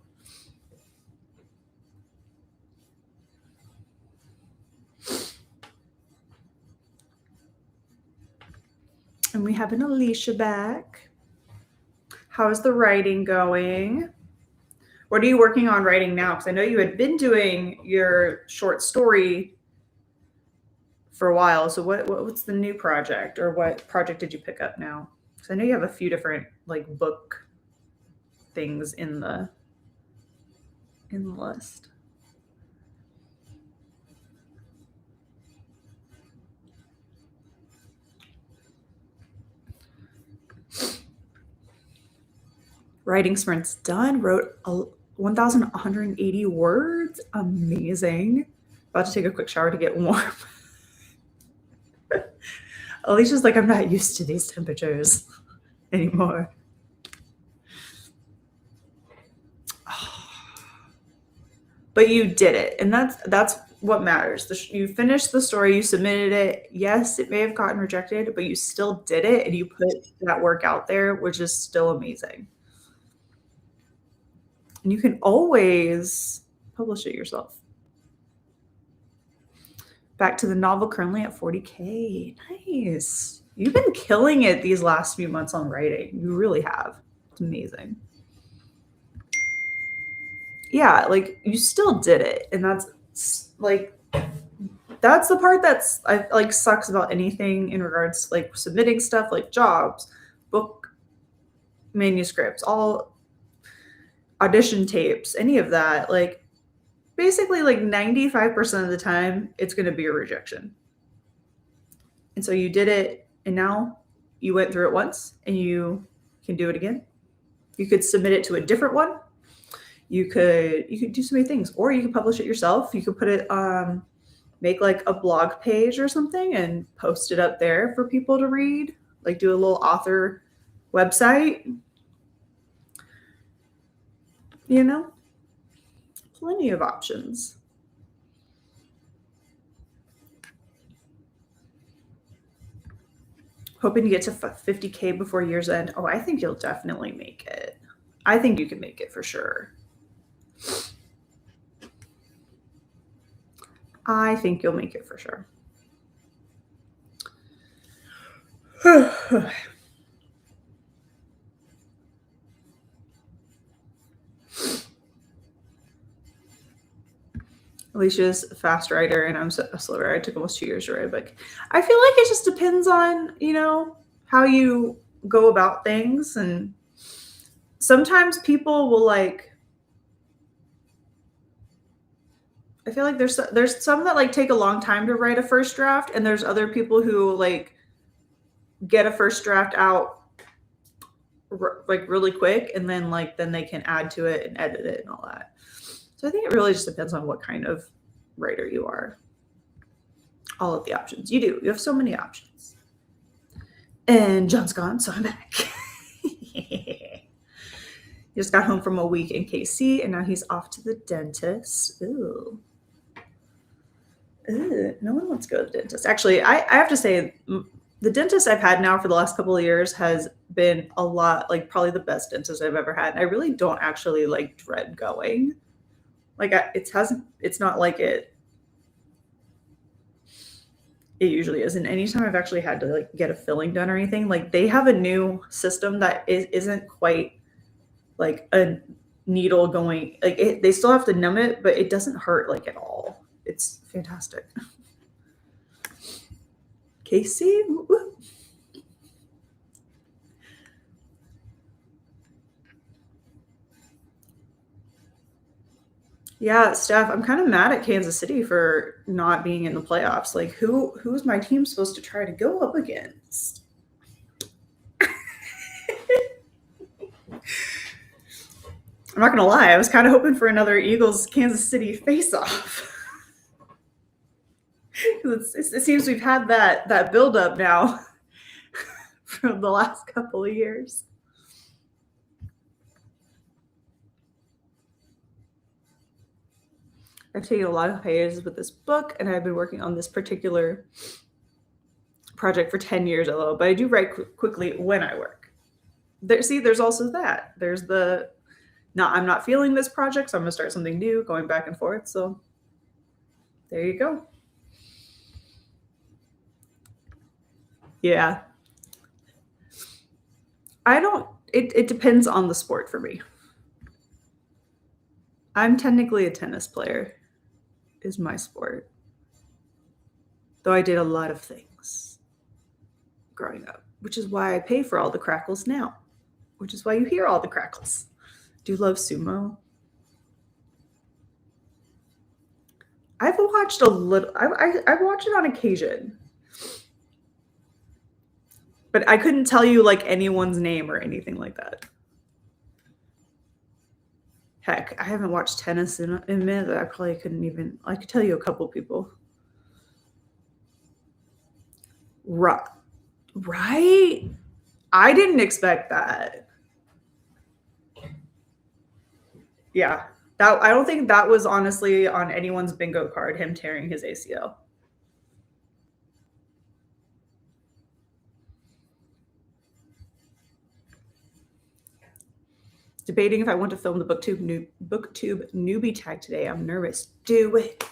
And we have an Alicia back. How's the writing going? What are you working on writing now? Because I know you had been doing your short story for a while. So what's the new project, or what project did you pick up now? Because I know you have a few different like book things in the list. Writing sprint's done. Wrote 1,180 words. Amazing. About to take a quick shower to get warm. Alicia's like, I'm not used to these temperatures anymore. But you did it, and that's what matters. You finished the story, you submitted it. Yes, it may have gotten rejected, but you still did it, and you put that work out there, which is still amazing. And you can always publish it yourself. Back to the novel, currently at 40K. Nice. You've been killing it these last few months on writing. You really have. It's amazing. Yeah, like you still did it. And that's like, that's the part that's like sucks about anything in regards to like submitting stuff like jobs, book manuscripts, all audition tapes, any of that. Like basically like 95% of the time it's going to be a rejection. And so you did it, and now you went through it once and you can do it again. You could submit it to a different one. You could do so many things, or you could publish it yourself. You could put it make like a blog page or something and post it up there for people to read, like do a little author website. You know, plenty of options. Hoping to get to 50K before year's end. Oh, I think you'll definitely make it. I think you can make it for sure. I think you'll make it for sure. Alicia's a fast writer and I'm a slow writer. I took almost 2 years to write a book. I feel like it just depends on, you know, how you go about things. And sometimes people will like, I feel like there's some that like take a long time to write a first draft, and there's other people who like get a first draft out like really quick, and then they can add to it and edit it and all that. So I think it really just depends on what kind of writer you are. All of the options. You have so many options. And John's gone, so I'm back. He just got home from a week in KC, and now he's off to the dentist. Ooh. No one wants to go to the dentist. Actually, I have to say, the dentist I've had now for the last couple of years has been a lot, like probably the best dentist I've ever had. And I really don't actually like dread going. Like it's not like it usually is. And anytime I've actually had to like get a filling done or anything, like they have a new system that isn't quite like a needle going, like they still have to numb it, but it doesn't hurt like at all. It's fantastic. Casey. Woo-woo. Yeah, Steph, I'm kind of mad at Kansas City for not being in the playoffs. Like, who's my team supposed to try to go up against? I'm not gonna lie, I was kind of hoping for another Eagles Kansas City face-off. It seems we've had that build-up now from the last couple of years. I've taken a lot of hiatus with this book, and I've been working on this particular project for 10 years alone, but I do write quickly when I work. There's also that. There's I'm not feeling this project, so I'm going to start something new, going back and forth. So there you go. Yeah. It depends on the sport for me. I'm technically a tennis player, is my sport. Though I did a lot of things growing up, which is why I pay for all the crackles now, which is why you hear all the crackles. Do love sumo. I've watched a little. I watch it on occasion, but I couldn't tell you like anyone's name or anything like that. Heck, I haven't watched tennis in a minute. I probably couldn't even. I could tell you a couple people. Right? I didn't expect that. Yeah. I don't think that was honestly on anyone's bingo card, him tearing his ACL. Debating if I want to film the booktube newbie tag today. I'm nervous. Do it.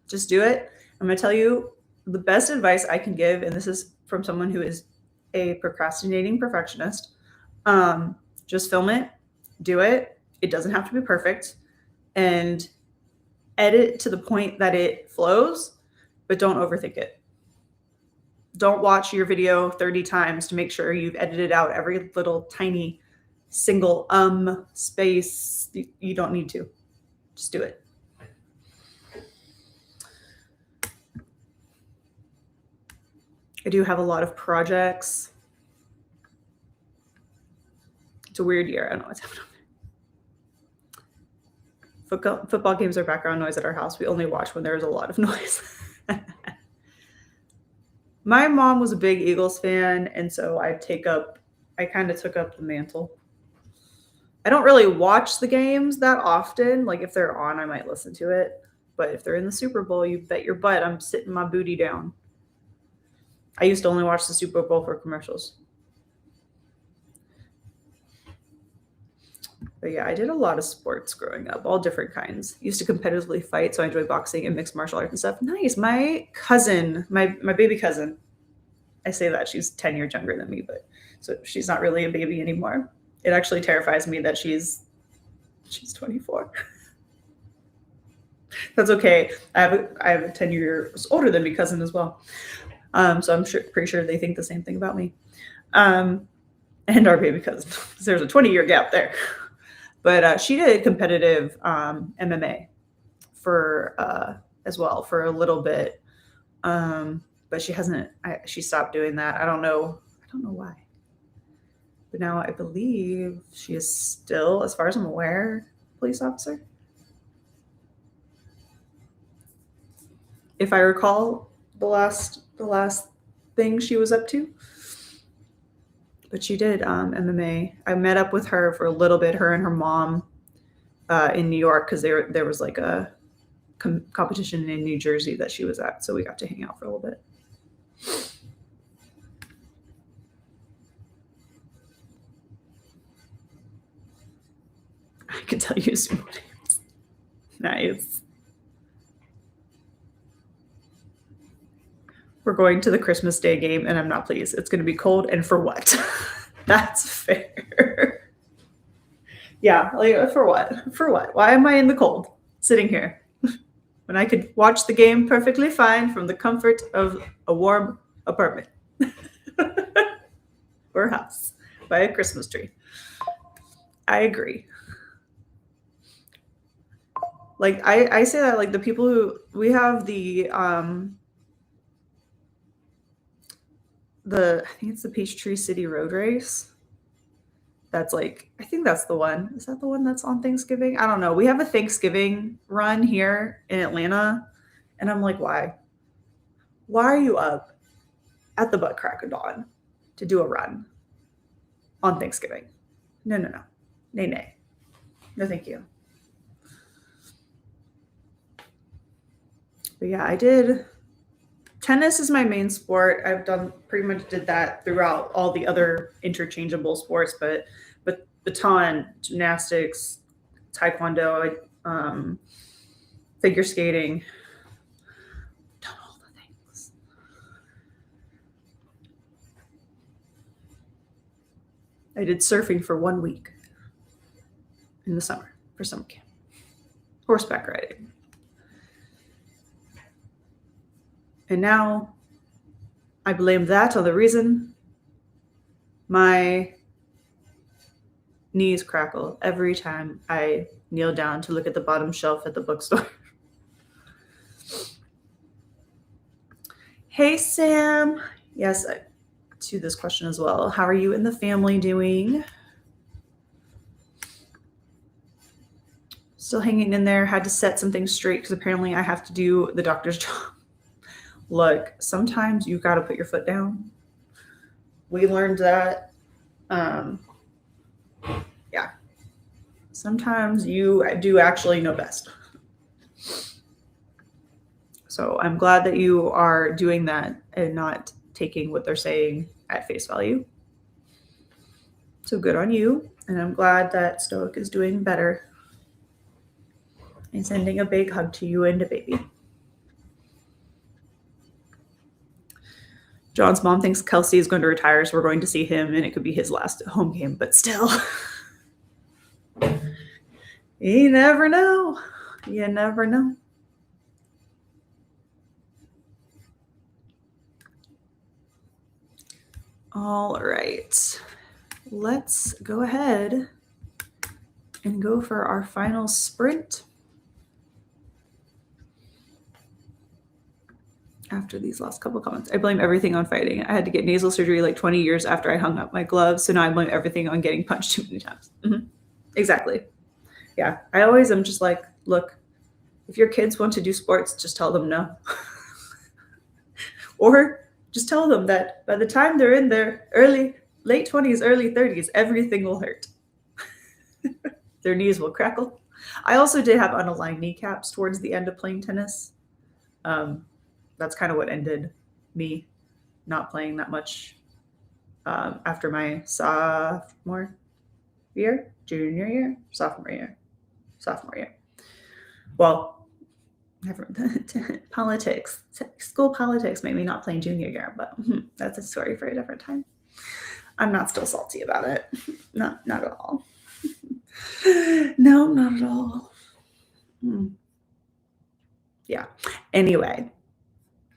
Just do it. I'm going to tell you the best advice I can give, and this is from someone who is a procrastinating perfectionist. Just film it, do it. It doesn't have to be perfect, and edit to the point that it flows, but don't overthink it. Don't watch your video 30 times to make sure you've edited out every little tiny single space. You don't need to. Just do it. I do have a lot of projects. It's a weird year. I don't know what's happening. Football games are background noise at our house. We only watch when there's a lot of noise. My mom was a big Eagles fan, and so I kind of took up the mantle. I don't really watch the games that often. Like if they're on, I might listen to it. But if they're in the Super Bowl, you bet your butt I'm sitting my booty down. I used to only watch the Super Bowl for commercials. But yeah, I did a lot of sports growing up, all different kinds. Used to competitively fight, so I enjoyed boxing and mixed martial arts and stuff. Nice. My cousin, my baby cousin, I say that she's 10 years younger than me, but so she's not really a baby anymore. It actually terrifies me that she's 24. That's okay. I have a 10 years older than me cousin as well. So I'm pretty sure they think the same thing about me. And our baby cousin. There's a 20-year gap there. But she did competitive MMA as well for a little bit. But she stopped doing that. I don't know why. But now I believe she is still, as far as I'm aware, police officer. If I recall the last thing she was up to. But she did MMA. I met up with her for a little bit, her and her mom in New York, because there was like a competition in New Jersey that she was at. So we got to hang out for a little bit. I could tell you some names. Nice. We're going to the Christmas Day game, and I'm not pleased. It's going to be cold, and for what? That's fair. Yeah, like for what? For what? Why am I in the cold, sitting here, when I could watch the game perfectly fine from the comfort of a warm apartment or house by a Christmas tree? I agree. Like I say that, like the people who we have I think it's the Peachtree City Road Race. That's like, I think that's the one. Is that the one that's on Thanksgiving? I don't know. We have a Thanksgiving run here in Atlanta. And I'm like, why? Why are you up at the butt crack of dawn to do a run on Thanksgiving? No. Nay. No, thank you. But yeah, I did. Tennis is my main sport. I've pretty much did that throughout all the other interchangeable sports, but baton, gymnastics, taekwondo, figure skating, done all the things. I did surfing for 1 week in the summer for summer camp. Horseback riding. And now I blame that on the reason my knees crackle every time I kneel down to look at the bottom shelf at the bookstore. Hey, Sam. Yes, to this question as well. How are you and the family doing? Still hanging in there. Had to set some things straight because apparently I have to do the doctor's job. Look, sometimes you got to put your foot down. We learned that. Yeah. Sometimes you do actually know best. So I'm glad that you are doing that and not taking what they're saying at face value. So good on you. And I'm glad that Stoic is doing better. And sending a big hug to you and the baby. John's mom thinks Kelsey is going to retire, so we're going to see him, and it could be his last home game, but still. You never know. You never know. All right. Let's go ahead and go for our final sprint. After these last couple comments, I blame everything on fighting. I had to get nasal surgery like 20 years after I hung up my gloves, so now I blame everything on getting punched too many times. Mm-hmm. Exactly. Yeah, I always am just like, look, if your kids want to do sports, just tell them no. Or just tell them that by the time they're in their late 20s, early 30s, everything will hurt. Their knees will crackle. I also did have unaligned kneecaps towards the end of playing tennis. That's kind of what ended me not playing that much after my sophomore year. Well, politics, school politics made me not playing junior year, but that's a story for a different time. I'm not still salty about it. Not at all. No, not at all. Yeah. Anyway,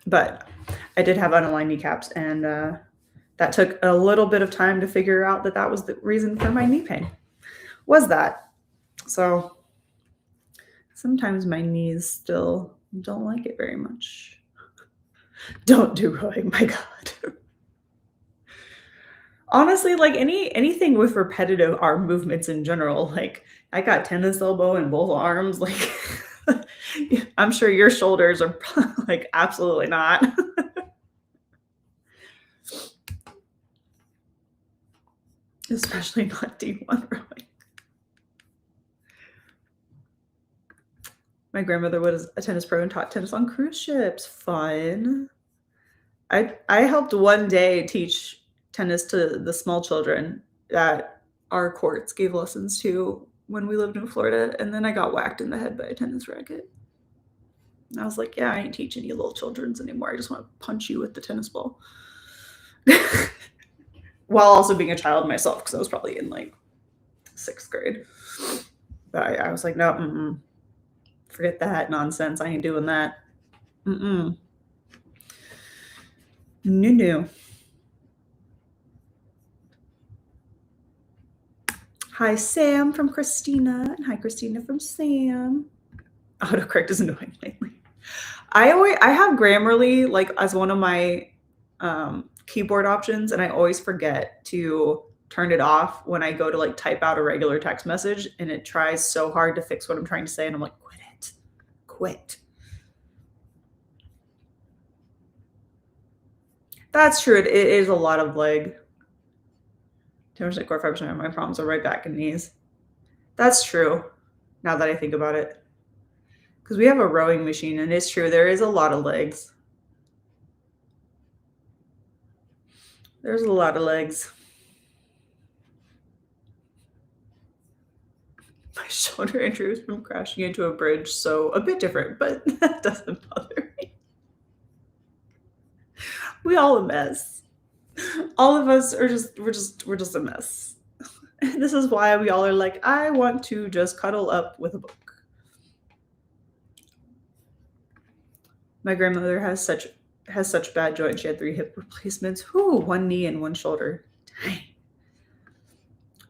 but I did have unaligned kneecaps, and that took a little bit of time to figure out that was the reason for my knee pain. Was that. So sometimes my knees still don't like it very much. Don't do rowing, my God. Honestly, like anything with repetitive arm movements in general, like I got tennis elbow in both arms, like I'm sure your shoulders are like absolutely not. Especially not D1 rowing. My grandmother was a tennis pro and taught tennis on cruise ships. Fun. I helped one day teach tennis to the small children that our courts gave lessons to when we lived in Florida, and then I got whacked in the head by a tennis racket. And I was like, yeah, I ain't teaching you little children's anymore. I just want to punch you with the tennis ball. While also being a child myself, because I was probably in like 6th grade. But I was like, no, forget that nonsense. I ain't doing that. No. Hi, Sam from Christina. And hi, Christina from Sam. Autocorrect is annoying lately. I have Grammarly like as one of my keyboard options, and I always forget to turn it off when I go to like type out a regular text message, and it tries so hard to fix what I'm trying to say, and I'm like, quit. That's true. It is a lot of leg. 10% core, 5% of my problems are right back in knees. That's true. Now that I think about it, because we have a rowing machine, and it's true. There is a lot of legs. There's a lot of legs. My shoulder injury was from crashing into a bridge, so a bit different, but that doesn't bother me. We all a mess. All of us are we're just a mess. This is why we all are like, I want to just cuddle up with a book. My grandmother has such bad joints. She had 3 hip replacements. Whew, 1 knee and 1 shoulder. Dang.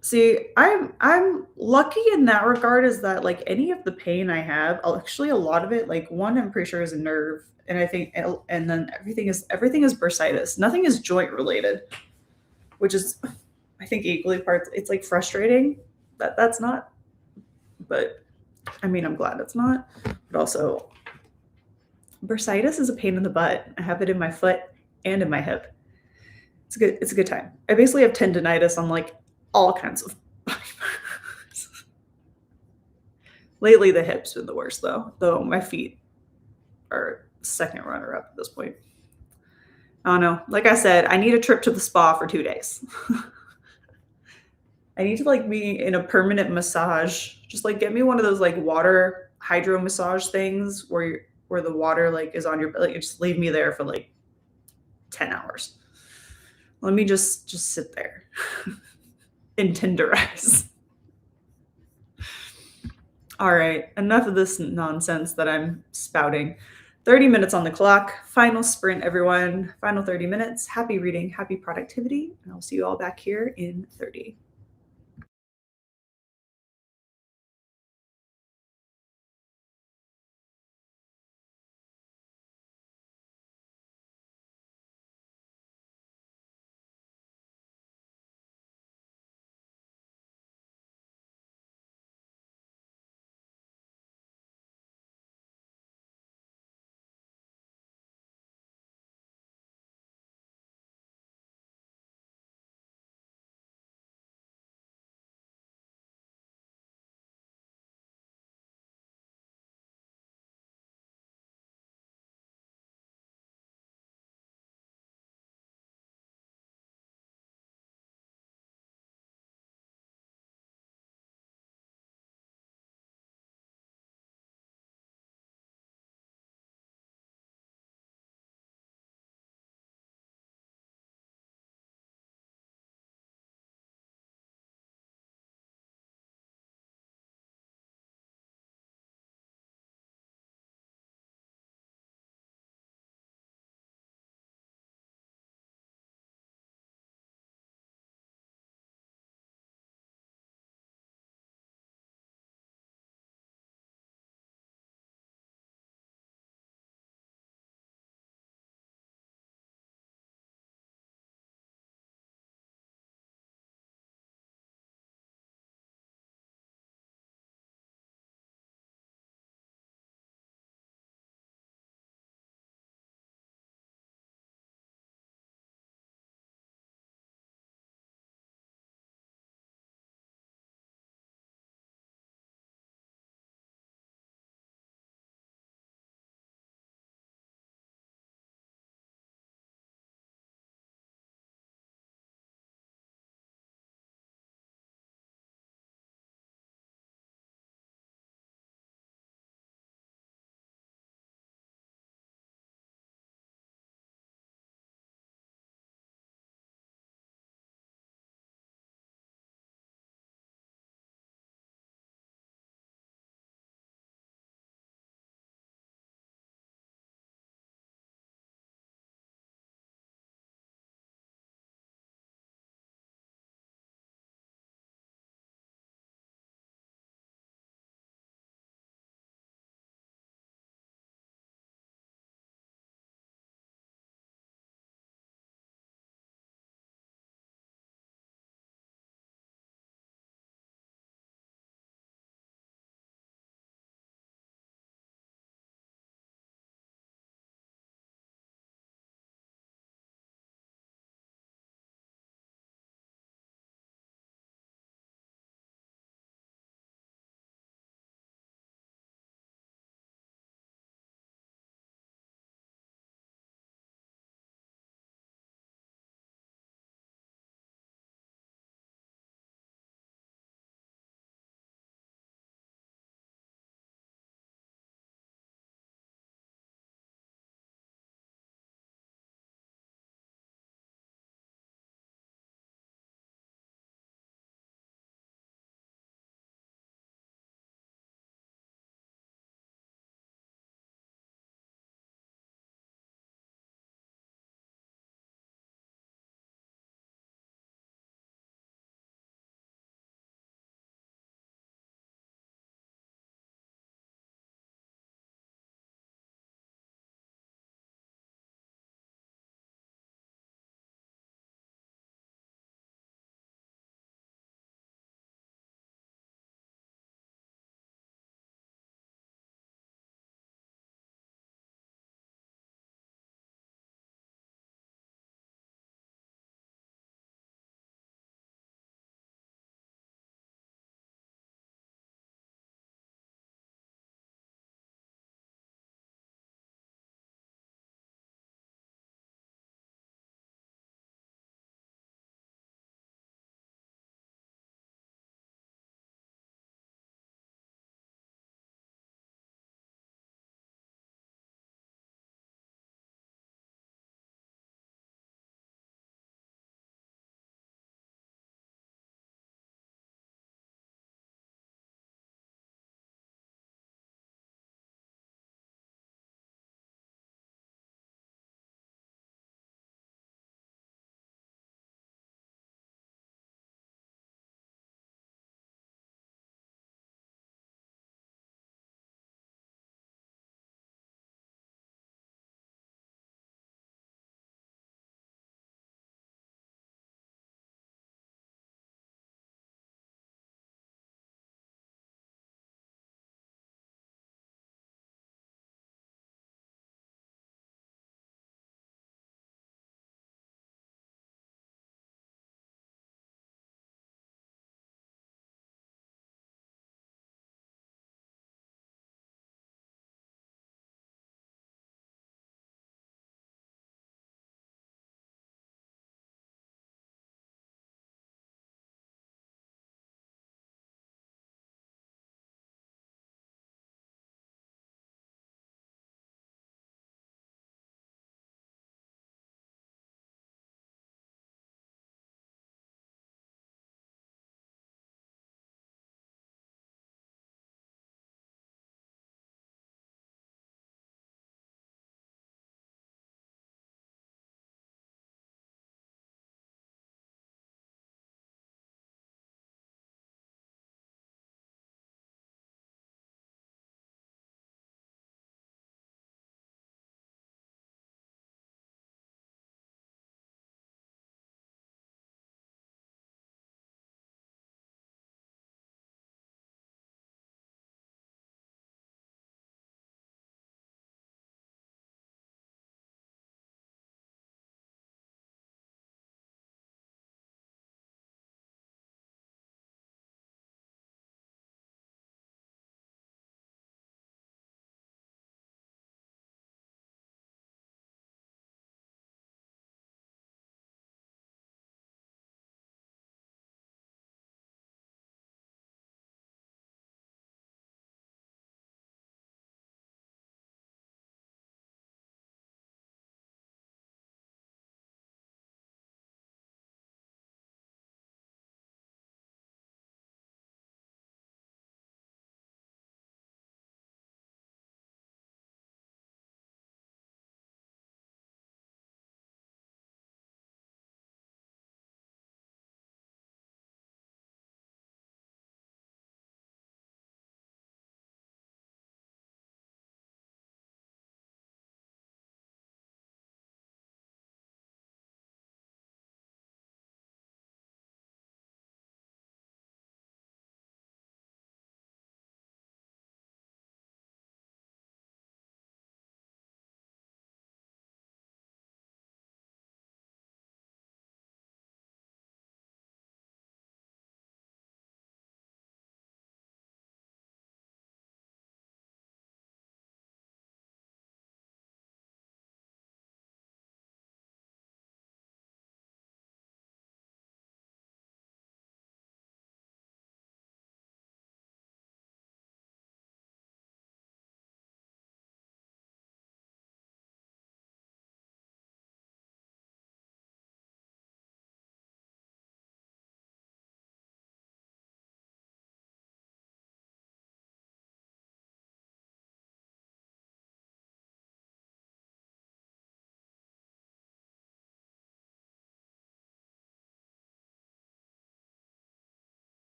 See, I'm lucky in that regard, is that like any of the pain I have, actually a lot of it, like one I'm pretty sure is a nerve, and I think, and then everything is bursitis. Nothing is joint related, which is, I think, equally parts. It's like frustrating that that's not, but I mean, I'm glad it's not. But also, bursitis is a pain in the butt. I have it in my foot and in my hip. It's a good time. I basically have tendonitis on like all kinds of body parts. Lately, the hips been the worst though my feet are second runner up at this point. I don't know. Like I said, I need a trip to the spa for 2 days. I need to like be in a permanent massage. Just like get me one of those like water hydro massage things where the water like is on your, like just leave me there for like 10 hours. Let me just sit there and tenderize. All right, enough of this nonsense that I'm spouting. 30 minutes on the clock. Final sprint, everyone. Final 30 minutes. Happy reading, happy productivity, and I'll see you all back here in 30.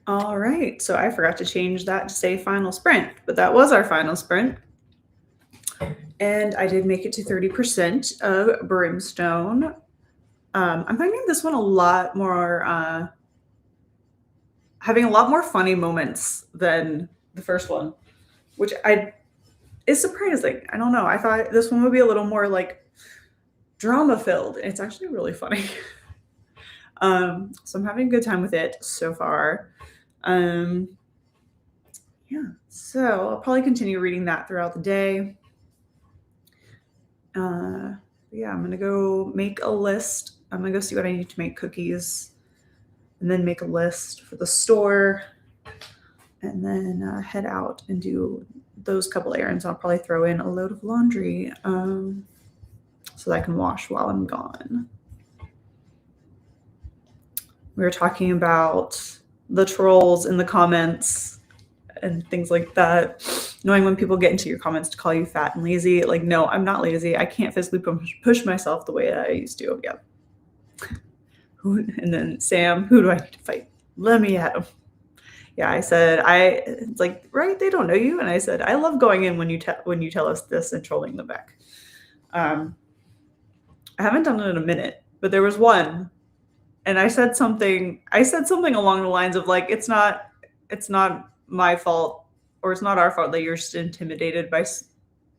All right, so I forgot to change that to say final sprint, but that was our final sprint. And I did make it to 30% of Brimstone. I'm finding this one a lot more, having a lot more funny moments than the first one, which is surprising. I don't know. I thought this one would be a little more like drama filled. It's actually really funny. So I'm having a good time with it so far. Yeah, so I'll probably continue reading that throughout the day. Yeah, I'm gonna go make a list. I'm gonna go see what I need to make cookies, and then make a list for the store, and then head out and do those couple errands. I'll probably throw in a load of laundry so that I can wash while I'm gone. We were talking about the trolls in the comments and things like that. Knowing when people get into your comments to call you fat and lazy. Like, no, I'm not lazy. I can't physically push myself the way I used to. Yeah. And then Sam, who do I need to fight? Let me at him. Yeah, I said, it's like, right, they don't know you. And I said, I love going in when you tell us this and trolling them back. I haven't done it in a minute, but there was one. And I said something along the lines of like, it's not my fault, or it's not our fault that you're just intimidated by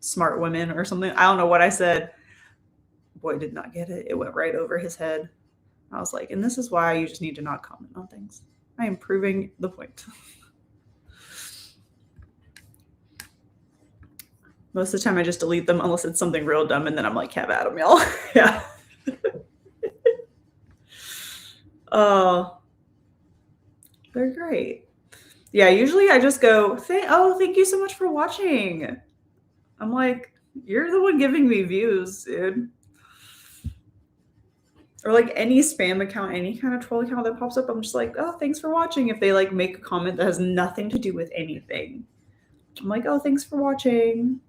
smart women or something. I don't know what I said. Boy did not get it. It went right over his head. I was like, and this is why you just need to not comment on things. I am proving the point. Most of the time I just delete them unless it's something real dumb, and then I'm like, have at them, y'all. Yeah. Oh, they're great. Yeah, usually I just go, thank you so much for watching. I'm like, you're the one giving me views, dude. Or like any spam account, any kind of troll account that pops up, I'm just like, oh, thanks for watching. If they like make a comment that has nothing to do with anything, I'm like, oh, thanks for watching.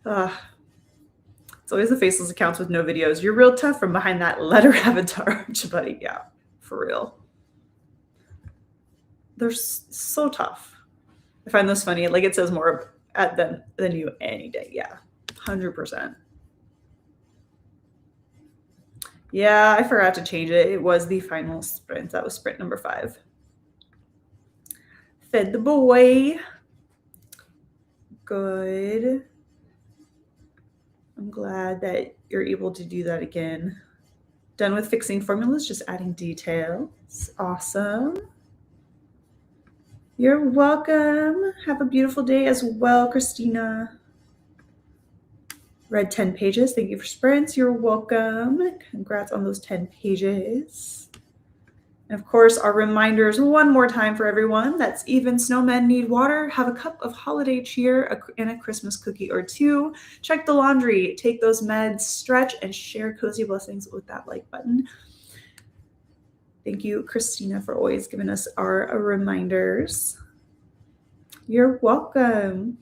It's always the faceless accounts with no videos. You're real tough from behind that letter avatar, buddy. Yeah, for real. They're so tough. I find this funny. Like, it says more at them than you any day. Yeah, 100%. Yeah, I forgot to change it. It was the final sprint. That was sprint number 5. Fed the boy. Good. I'm glad that you're able to do that again. Done with fixing formulas, just adding details. Awesome. You're welcome. Have a beautiful day as well, Christina. Read 10 pages. Thank you for sprints. You're welcome. Congrats on those 10 pages. And of course, our reminders one more time for everyone. That's even snowmen need water. Have a cup of holiday cheer and a Christmas cookie or 2. Check the laundry. Take those meds. Stretch and share cozy blessings with that like button. Thank you, Christina, for always giving us our reminders. You're welcome.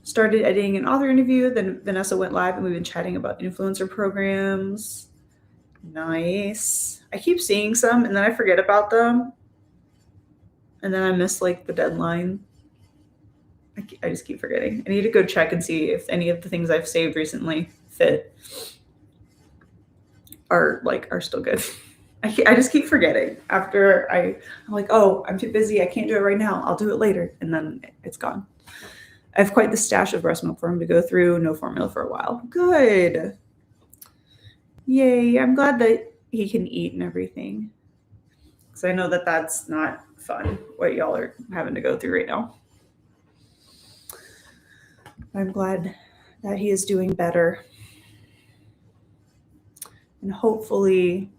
Started editing an author interview. Then Vanessa went live and we've been chatting about influencer programs. Nice. I keep seeing some and then I forget about them. And then I miss like the deadline. I just keep forgetting. I need to go check and see if any of the things I've saved recently fit are still good. I just keep forgetting after I'm like, oh, I'm too busy. I can't do it right now. I'll do it later. And then it's gone. I have quite the stash of breast milk for him to go through. No formula for a while. Good. Yay. I'm glad that he can eat and everything. Because I know that that's not fun, what y'all are having to go through right now. I'm glad that he is doing better. And hopefully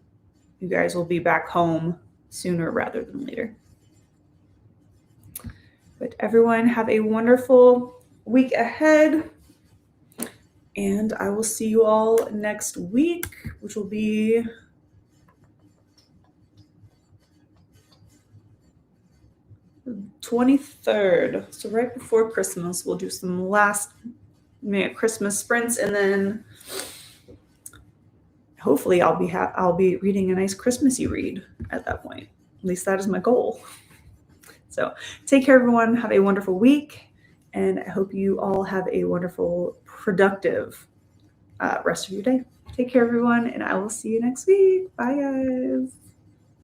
you guys will be back home sooner rather than later. But everyone have a wonderful week ahead. And I will see you all next week, which will be the 23rd. So right before Christmas, we'll do some last minute Christmas sprints. And then hopefully I'll be reading a nice Christmassy read at that point. At least that is my goal. So take care, everyone. Have a wonderful week. And I hope you all have a wonderful, productive rest of your day. Take care, everyone. And I will see you next week. Bye, guys.